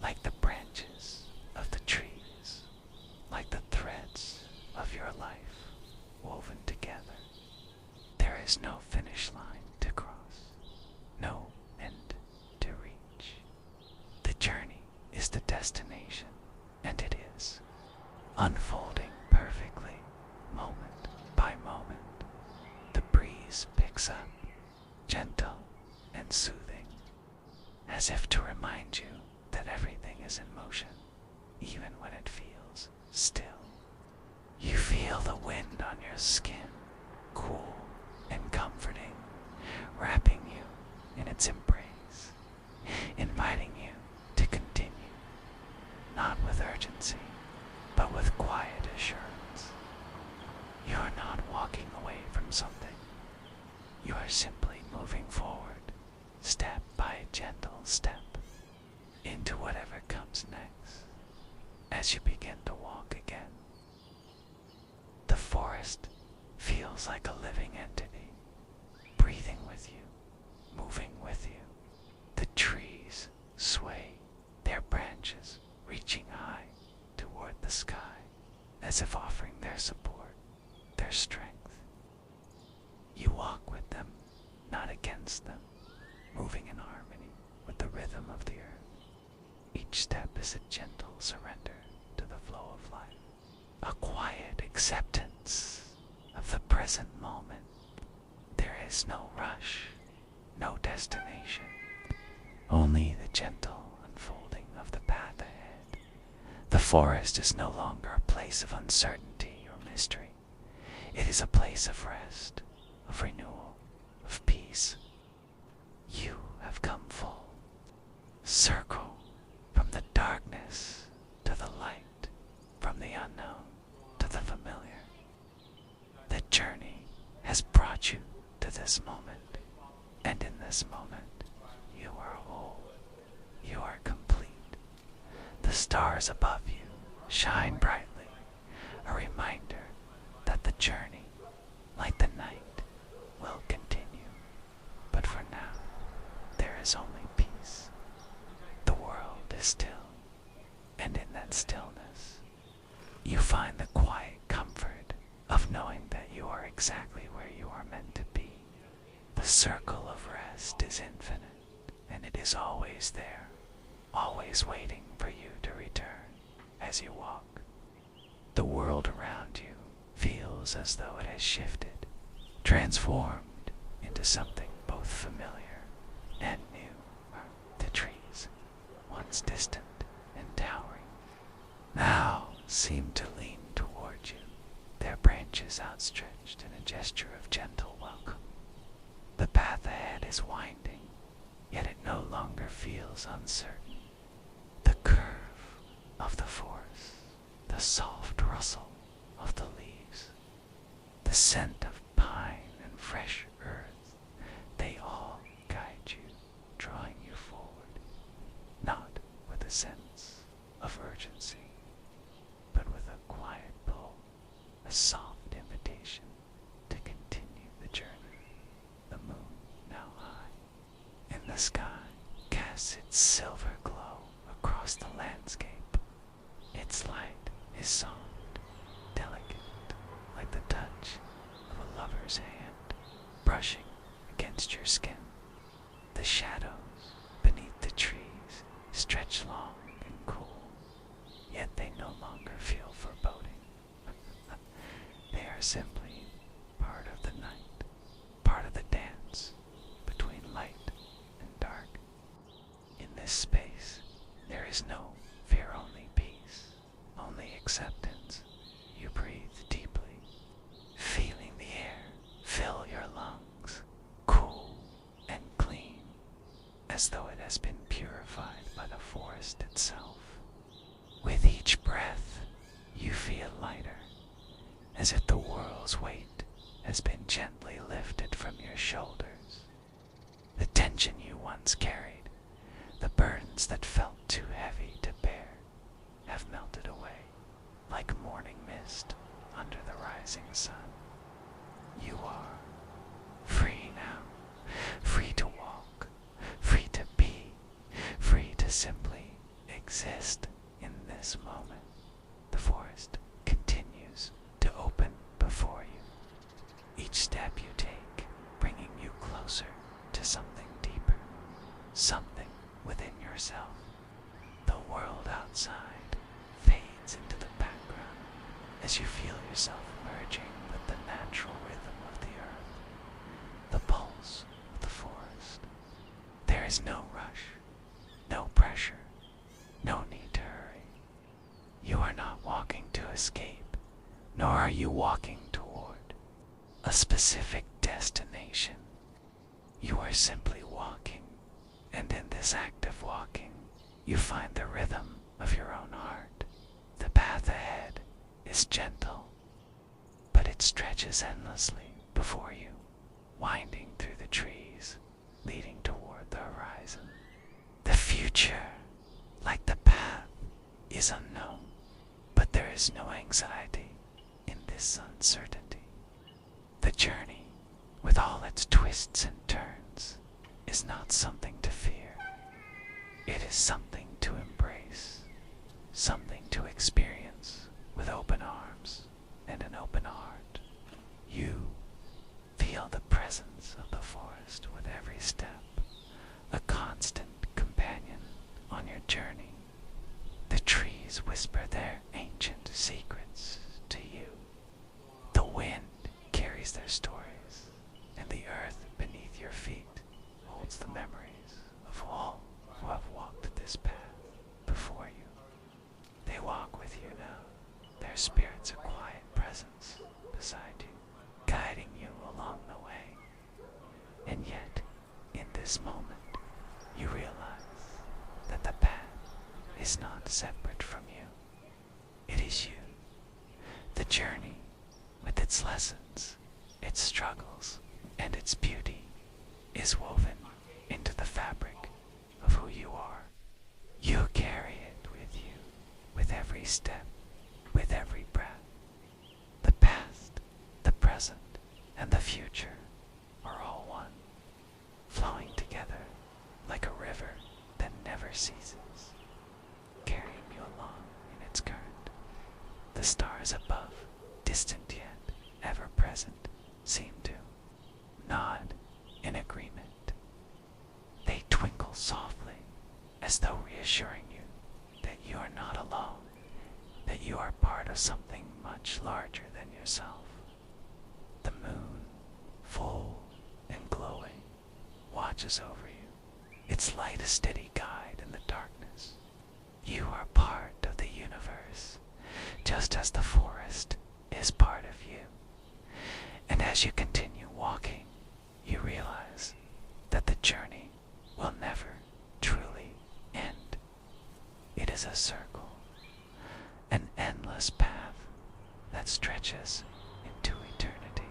like the branches of the trees, like the threads of your life woven together. There is no finish line to cross, no end to reach. The journey is the destination, and it is unfolding perfectly, moment by moment. The breeze picks up, gentle and soothing, as if to remind you that everything is in motion, even when it feels still. You feel the wind on your skin, cool and comforting, wrapping you in its embrace, inviting you to continue something. You are simply moving forward, step by gentle step, into whatever comes next. As you begin to walk again, the forest feels like a living entity, breathing with you, moving with you. The trees sway, their branches reaching high toward the sky, as if offering their support, their strength. You walk with them, not against them, moving in harmony with the rhythm of the earth. Each step is a gentle surrender to the flow of life, a quiet acceptance of the present moment. There is no rush, no destination, only the gentle unfolding of the path ahead. The forest is no longer a place of uncertainty or mystery. It is a place of rest, of renewal, of peace. You have come full. Circle from the darkness to the light, from the unknown to the familiar. The journey has brought you to this moment, and in this moment, you are whole. You are complete. The stars above you shine brightly, a reminder that the journey, like the night, will continue. But for now, there is only peace. The world is still, and in that stillness, you find the quiet comfort of knowing that you are exactly where you are meant to be. The circle of rest is infinite, and it is always there, always waiting for you to return as you walk. The world around you feels as though it has shifted, transformed into something both familiar and new. The trees, once distant and towering, now seem to lean toward you, their branches outstretched in a gesture of gentle welcome. The path ahead is winding, yet it no longer feels uncertain. The curve of the forest, the soft rustle of the leaves, the scent of pine and fresh earth, they all guide you, drawing you forward, not with a sense of urgency, but with a quiet pull, a soft invitation to continue the journey. The moon, now high in the sky, casts its silver glow across the landscape. Its light is soft, delicate, like the touch of a lover's hand brushing against your skin. The shadows beneath the trees stretch long and cool, yet they no longer feel foreboding. They are simply part of the night, part of the dance between light and dark. In this space, there is no fear, only peace, only acceptance. You breathe deeply, feeling the air fill your lungs, cool and clean, as though it has been purified by the forest itself. With each breath, you feel lighter, as if the world's weight has been gently lifted from your shoulders. The tension you once carried, the burdens that felt too heavy to bear, have melted away like morning mist under the rising sun. You are free now, free to walk, free to be, free to simply exist in this moment. The forest continues to open before you, each step you take bringing you closer to something deeper, something within yourself. The world outside fades into the background as you feel yourself merging with the natural rhythm of the earth, the pulse of the forest. There is no rush, no pressure, no need to hurry. You are not walking to escape, nor are you walking toward a specific destination. You are simply walking, and in this act of walking, you find the rhythm of your own heart. The path ahead is gentle, but it stretches endlessly, before you, winding through the trees, leading toward the horizon. The future, like the path, is unknown, but there is no anxiety in this uncertainty. The journey, with all its twists and turns, is not something to fear. It is something to embrace, something to experience with open arms and an open heart. You feel the presence of the forest with every step, a constant companion on your journey. The trees whisper their ancient secrets to you. The wind carries their stories, and the earth beneath your feet holds the memories of all who have walked this path before you. They walk with you now, their spirits a quiet presence beside you, guiding you along the way. And yet, in this moment, you realize that the path is not separate from you. It is you. The journey, with its lessons, its struggles, and its beauty, is woven into the fabric of who you are. You carry it with you, with every step, with every breath. The past, the present, and the future are all one, flowing together like a river that never ceases, carrying you along in its current. The stars above, distant yet ever present, seem to nod in agreement. They twinkle softly, as though reassuring you that you are not alone, that you are part of something much larger than yourself. The moon, full and glowing, watches over you, its light a steady guide in the darkness. You are part of the universe, just as the forest is part of you. And as you continue walking, you realize that the journey will never truly end. It is a circle, an endless path that stretches into eternity.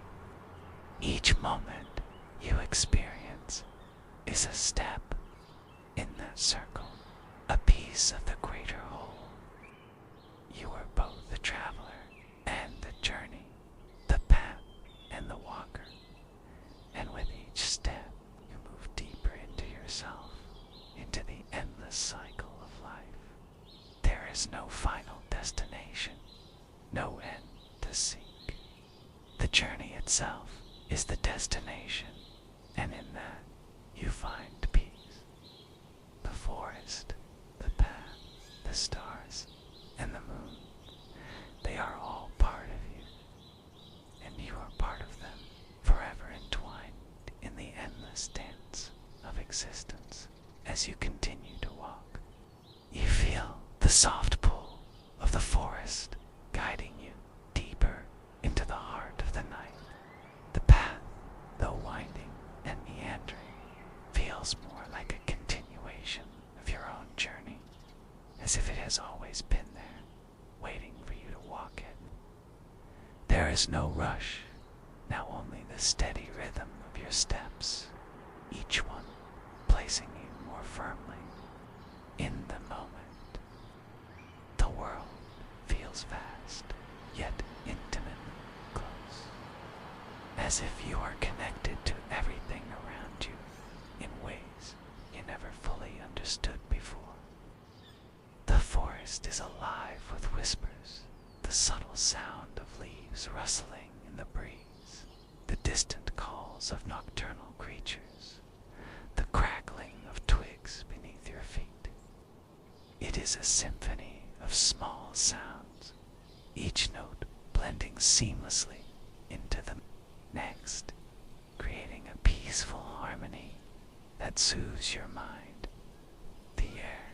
Each moment you experience is a step in that circle, a piece of the greater whole. You are both the traveler and the journey, the path and the walker, and with each step you move deeper into yourself, into the endless cycle of life. There is no final destination, no end to seek. The journey itself is the destination, and in that you find peace. The forest, the path, the stars, and the moon, they are all part of you, and you are part of them, forever entwined in the endless dance of existence. As you continue to walk, you feel the soft pull of the forest guiding you deeper into the heart of the night. The path, though winding and meandering, feels more like a continuation of your own journey, as if it has always been there, waiting for you to walk it. There is no rush, now only the steady rhythm of your steps, each one placing you more firmly in the moment. The world feels vast, yet intimately close, as if you are connected to everything around you in ways you never fully understood before. The forest is alive with whispers, the subtle sound of leaves rustling in the breeze, the distant calls of nocturnal creatures, the crackling of twigs beneath your feet. It is a symphony of small sounds, each note blending seamlessly into the next, creating a peaceful harmony that soothes your mind. The air,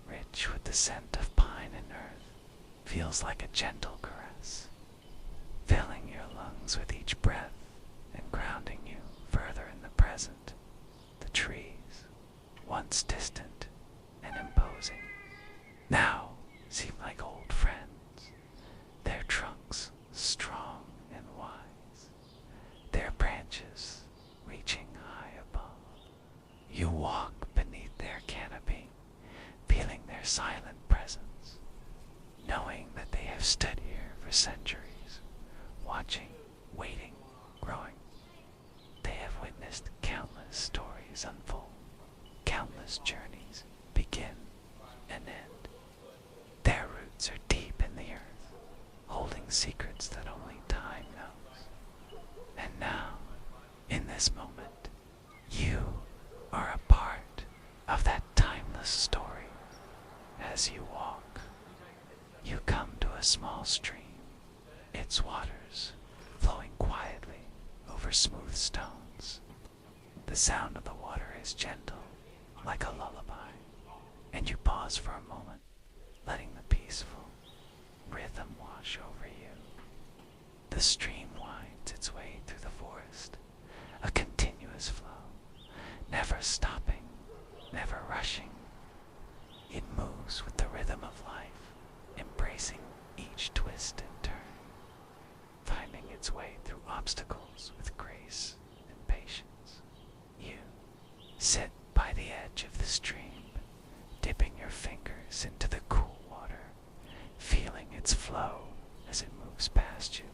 rich with the scent of pine and earth, feels like a gentle caress, filling your lungs with each breath and grounding you further in the present. The trees, once distant and imposing, now seem like old friends, their trunks strong and wise, their stones. The sound of the water is gentle, like a lullaby, and you pause for a moment, letting the peaceful rhythm wash over you. The stream winds its way through the forest, a continuous flow, never stopping, never rushing. It moves with the rhythm of life, embracing each twist and turn, finding its way through obstacles with grace and patience. You sit by the edge of the stream, dipping your fingers into the cool water, feeling its flow as it moves past you.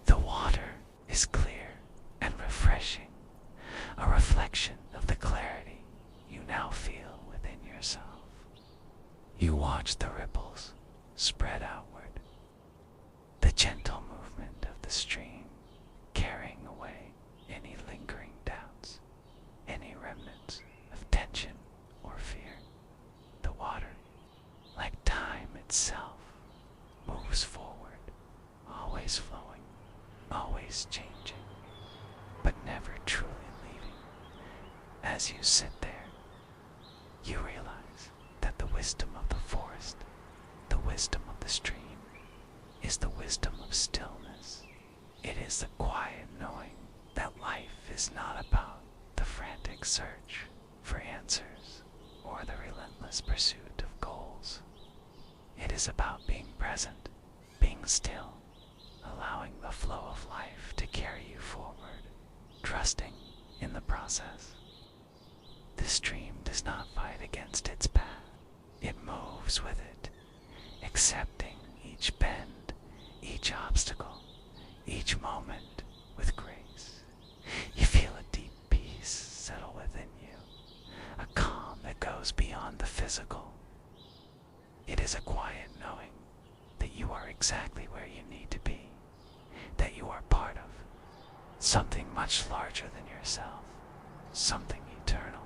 The water is clear and refreshing, a reflection of the clarity you now feel within yourself. You watch the ripples spread outward, the gentle movement of the stream carrying away any lingering doubts, any remnants of tension or fear. The water, like time itself, moves forward, always flowing, always changing, but never truly leaving. As you sit there, you realize that the wisdom of the forest, the wisdom of the stream, is the wisdom of stillness. It is the quiet knowing that life is not about the frantic search for answers or the relentless pursuit of goals. It is about being present, being still, allowing the flow of life to carry you forward, trusting in the process. The stream does not fight against its path. It moves with it, accepting each bend, each obstacle, each moment with grace. You feel a deep peace settle within you, a calm that goes beyond the physical. It is a quiet knowing that you are exactly where you need to be, that you are part of something much larger than yourself, something eternal,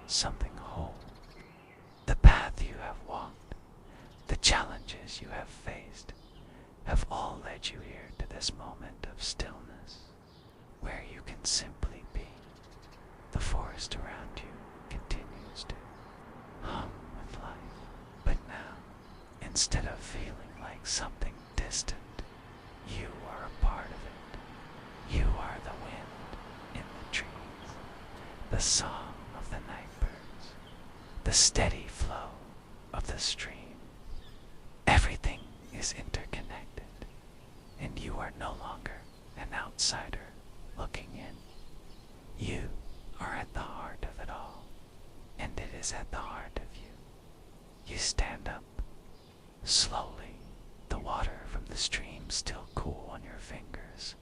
something whole. The path you have walked, the challenges you have faced, have all led you here to this moment of stillness, where you can simply be. The forest around you continues to hum with life, but now, instead of feeling like something distant, you are a part of it. You are the wind in the trees, the song of the night birds, the steady flow of the stream. Everything is interconnected, and you are no longer an outsider looking in. You are at the heart of it all, and it is at the heart of you. You stand up. Slowly, the water from the stream still cool on your fingers,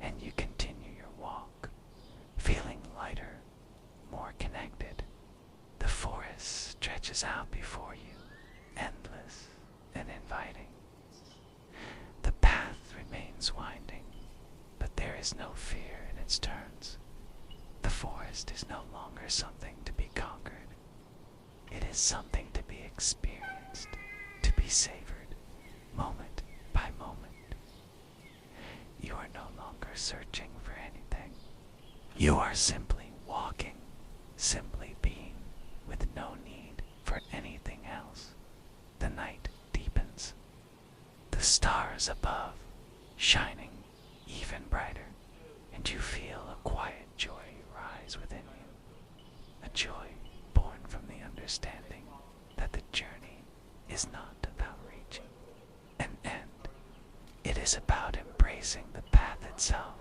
and you continue your walk, feeling lighter, more connected. The forest stretches out before you, endless and inviting. The path remains winding, but there is no fear in its turns. The forest is no longer something to be conquered. It is something to be experienced, to be savored, moment by moment. You are no longer searching for anything. You are simply walking, simply being, with no need for anything else. The night deepens. The stars above, shining even brighter, and you feel a quiet joy rise within you. A joy born from the understanding that the journey is not about reaching an end. It is about embracing the path itself,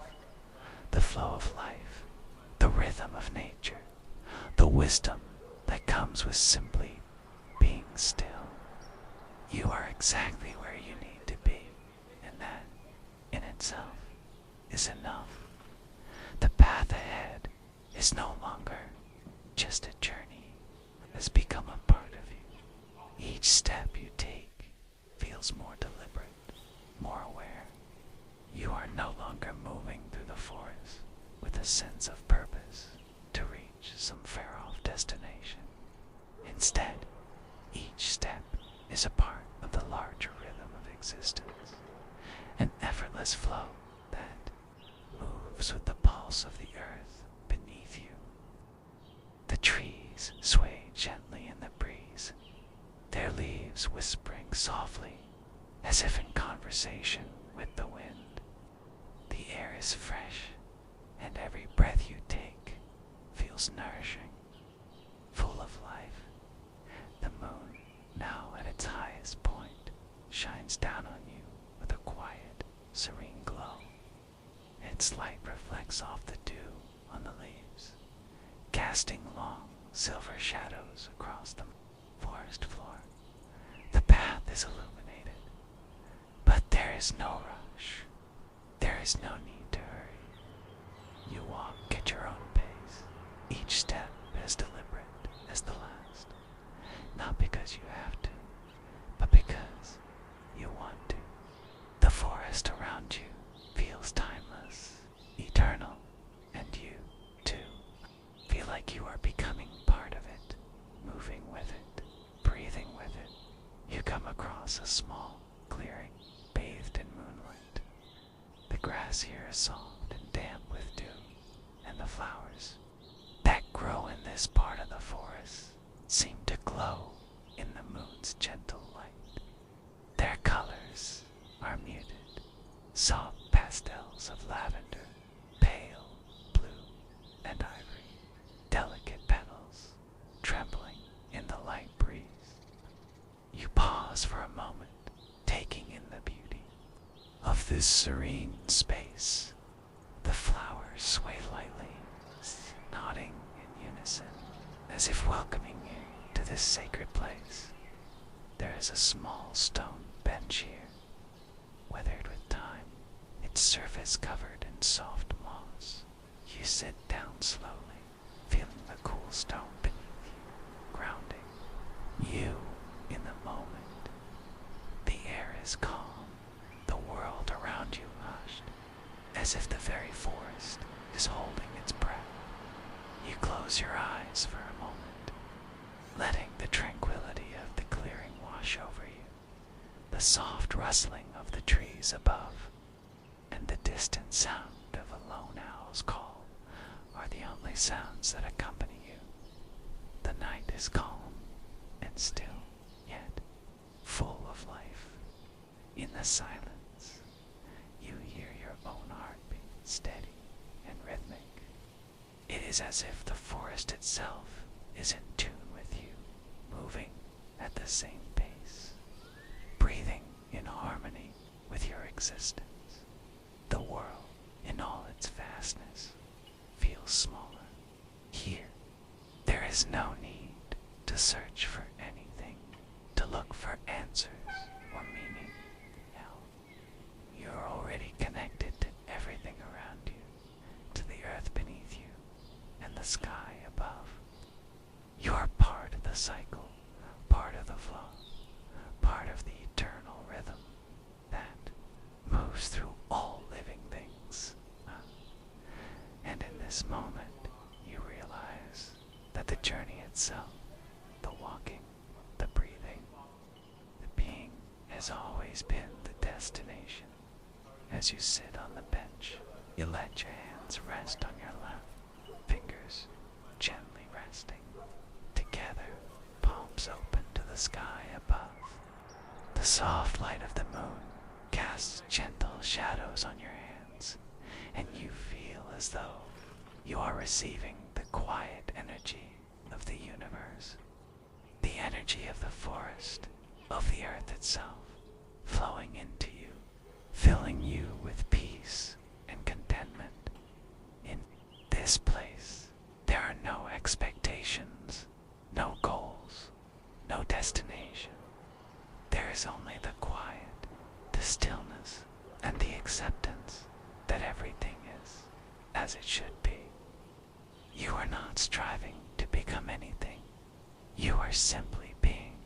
the flow of life, the rhythm of nature, the wisdom that comes with simply being still. You are exactly where you need to be, and that, in itself, is enough. The path ahead is no longer just a journey. It has become a part of you. Each step you take feels more deliberate, more aware. You are no longer moving through the forest with a sense of purpose to reach some far-off destination. Instead, each step is a part of the larger rhythm of existence, an effortless flow that moves with the pulse pulse of the earth beneath you. The trees sway gently in the breeze, their leaves whispering softly as if in conversation with the wind. The air is fresh, and every breath you take feels nourishing, full of life. The moon, now at its highest point, shines down on you with a quiet, serene glow. Its light reflects off the dew on the leaves, casting long silver shadows across the forest floor. The path is illuminated, but there is no rush. There is no need to hurry. You walk at your own pace, each step as deliberate as the last, not because you have to, but because you want to. The forest around you feels timeless, eternal, and you, too, feel like you are becoming part of it, moving with it, breathing with it. You come across a small clearing bathed in moonlight. The grass here is soft and damp with dew, and the flowers that grow in this part of the forest seem to glow in the moon's gentle light. Their colors are muted, soft pastels of lavender, pale blue, and ivory, delicate petals trembling in the light breeze. You pause for a moment, taking in the beauty of this serene space. The flowers sway lightly, nodding in unison, as if welcoming you to this sacred place. There is a small stone bench here, weathered with time, its surface covered in soft moss. You sit down slowly, feeling the cool stone beneath you, grounding you in the moment. The air is calm, the world around you hushed, as if the very forest is holding its breath. You close your eyes for a moment, letting the tranquility of the clearing wash over you. The soft rustling of the trees above and the distant sound of a lone owl's call are the only sounds that accompany you. The night is calm and still, yet full of life. In the silence, you hear your own heartbeat, steady and rhythmic. It is as if the forest itself is in tune with you, moving at the same pace, breathing in harmony with your existence. The world, in all its vastness, feels smaller. Here, there is no need to search for anything, to look for answers or meaning. Hell, you're already connected to everything around you, to the earth beneath you and the sky above. You are part of the cycle, part of the flow, part of the eternal rhythm that moves through all living things. And in this moment, you realize that the journey itself, the walking, the breathing, the being has always been the destination. As you sit on the bench, you let your hands rest on your lap, fingers gently resting. Together, palms open to the sky above. The soft light of the moon casts gentle shadows on your hands, and you feel as though you are receiving the quiet energy of the universe, the energy of the forest, of the earth itself, flowing into you, filling you with peace and contentment. In this place, there are no expectations, no goals, no destination. There is only the quiet, the stillness, and the acceptance that everything is as it should be. You are not striving to become anything. You are simply being,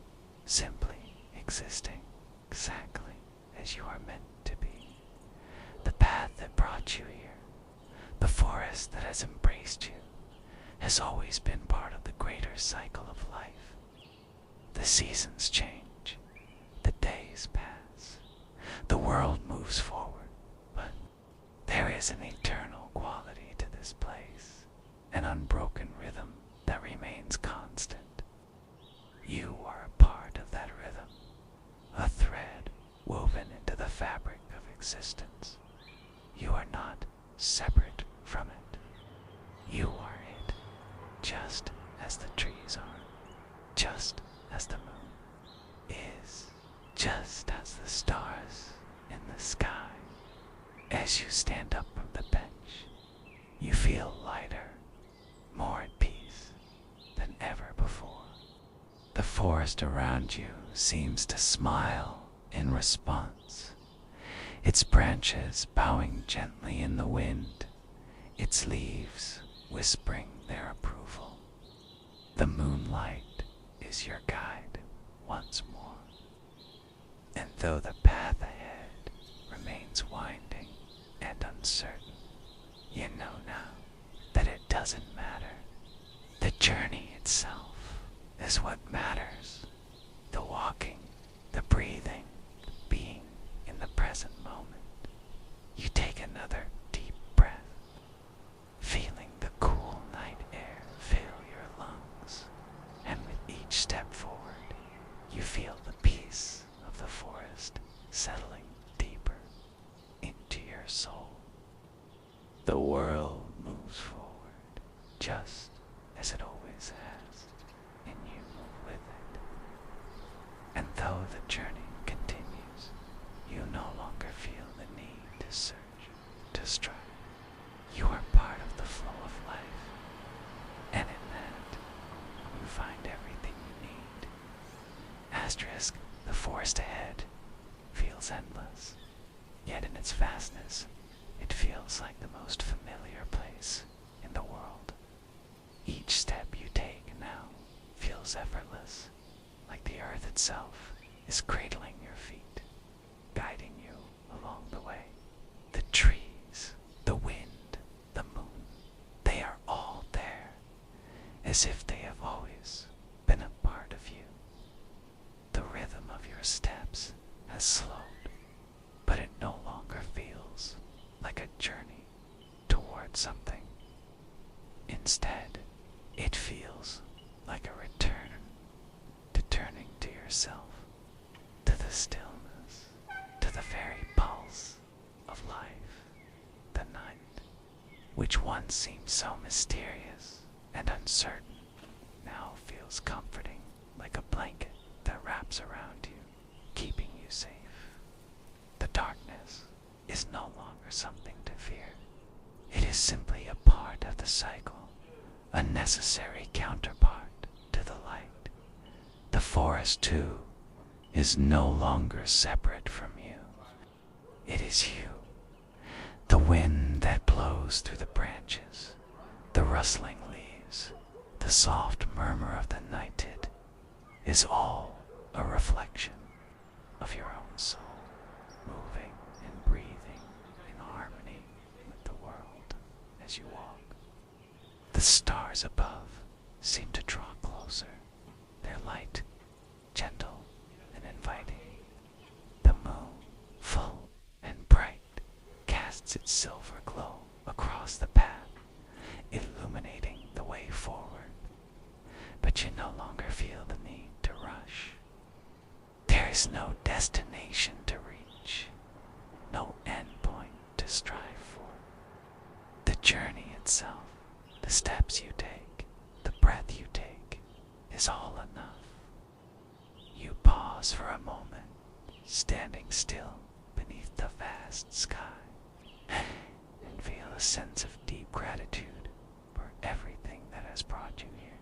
simply existing, exactly as you are meant to be. The path that brought you here, the forest that has embraced you, has always been part of the greater cycle of life. The seasons change, the days pass, the world moves forward, but there is an eternal quality to this this place, an unbroken rhythm that remains constant. You are a part of that rhythm, a thread woven into the fabric of existence. You are not separate from it. You are it, just as the trees are, just as the moon is, just as the stars in the sky. As you stand up from the bench, you feel lighter, more at peace than ever before. The forest around you seems to smile in response, its branches bowing gently in the wind, its leaves whispering their approval. The moonlight is your guide once more, and though the path ahead remains winding and uncertain, you know now that it doesn't matter. The journey itself is what matters. The walking, the breathing, the being in the present moment. You take another deep breath, feeling the cool night air fill your lungs, and with each step forward, you feel the peace of the forest settling deeper into your soul. The world moves forward just as it always has, and you move with it. And though the journey continues, you no longer feel the need to search, to strive. You are part of the flow of life, and in that, you find everything you need. Asterisk, the forest ahead feels endless, yet in its vastness, it feels like the most familiar place in the world. Each step you take now feels effortless, like the earth itself is cradling your feet, guiding you along the way. The trees, the wind, the moon, they are all there, as if they have always been a part of you. The rhythm of your steps has slowed, but it no longer feels like a journey toward something. Instead, it feels like a return to turning to yourself, to the stillness, to the very pulse of life. The night, which once seemed so mysterious and uncertain, now feels comforting, like a blanket that wraps around you, keeping you safe. The darkness is no longer something to fear. It is simply a part of the cycle, a necessary counterpart to the light. The forest, too, is no longer separate from you. It is you. The wind that blows through the branches, the rustling leaves, the soft murmur of the nighted, is all a reflection of your own soul, moving and breathing in harmony with the world as you walk. The stars above seem to draw closer, their light gentle and inviting. The moon, full and bright, casts its silver glow across the path, illuminating the way forward. But you no longer feel the need to rush. There is no destination to reach, no end point to strive for. The journey itself, the steps you take, the breath you take, is all enough. You pause for a moment, standing still beneath the vast sky, and feel a sense of deep gratitude for everything that has brought you here.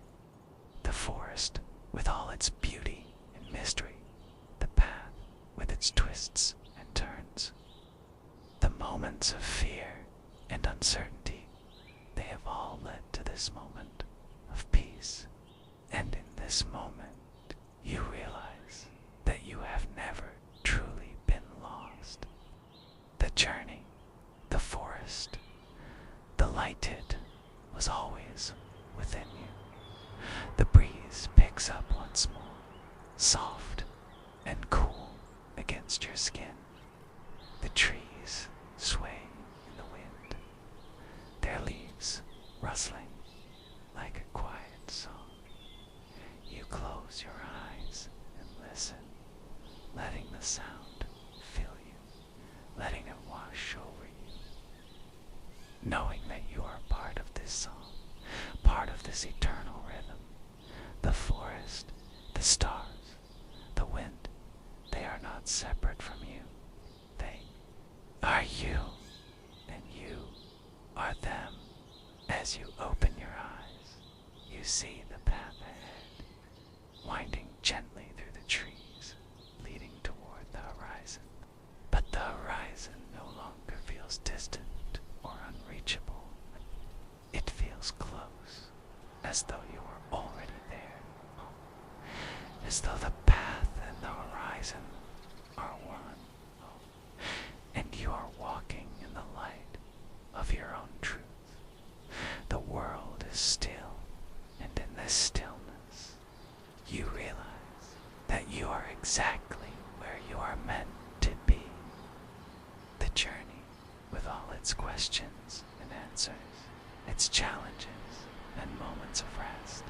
The forest with all its beauty and mystery, the path with its twists and turns, the moments of fear and uncertainty, they have all led to this moment of peace. And in this moment, you realize that you have never truly been lost. The journey, the forest, the lighted was always within you. The breeze picks up once more, soft and cool against your skin. The trees sway in the wind, their leaves knowing that you are part of this song, part of this eternal rhythm. The forest, the stars, the wind, they are not separate from you. They are you, and you are them. As you open your eyes, you see the path ahead, winding gently through the trees, leading toward the horizon. But the horizon no longer feels distant or unreachable. It feels close, as though you were already there, as though the path and the horizon are one, and you are walking in the light of your own truth. The world is still, and in this stillness, you realize that you are exactly where you are meant to be. The journey, with all its questions and answers, its challenges and moments of rest,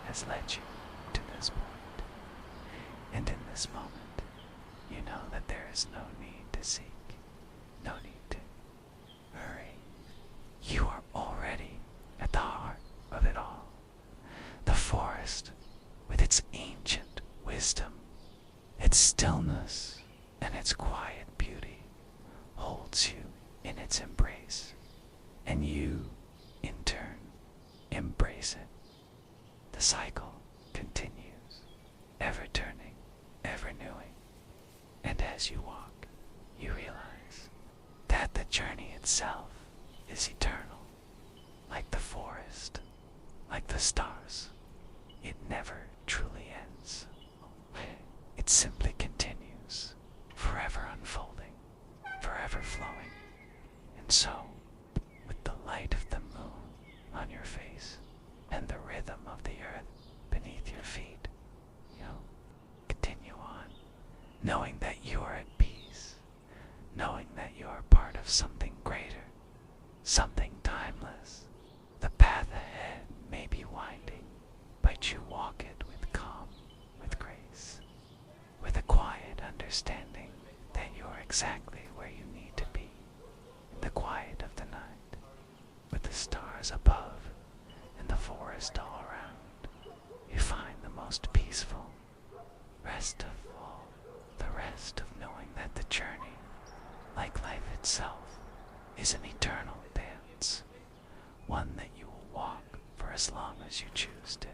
has led you to this point. And in this moment, you know that there is no need to seek, no need to hurry. You are already at the heart of it all. The forest, with its ancient wisdom, its stillness, and its quiet beauty, holds you in its embrace, and you, in turn, embrace it. The cycle continues, ever turning, ever renewing, and as you walk, you realize that the journey itself is eternal. Like the forest, like the stars, it never truly ends. It simply continues, forever unfolding, forever flowing. And so, with the light of the moon on your face and the rhythm of the earth beneath your feet, continue on, knowing that you are at peace, knowing that you are part of something greater, something timeless. The path ahead may be winding, but you walk it with calm, with grace, with a quiet understanding that you are exactly where you need to be, in the quiet of the night, with the stars above and the forest all around. You find the most peaceful rest of all, the rest of knowing that the journey, like life itself, is an eternal dance, one that you will walk for as long as you choose to.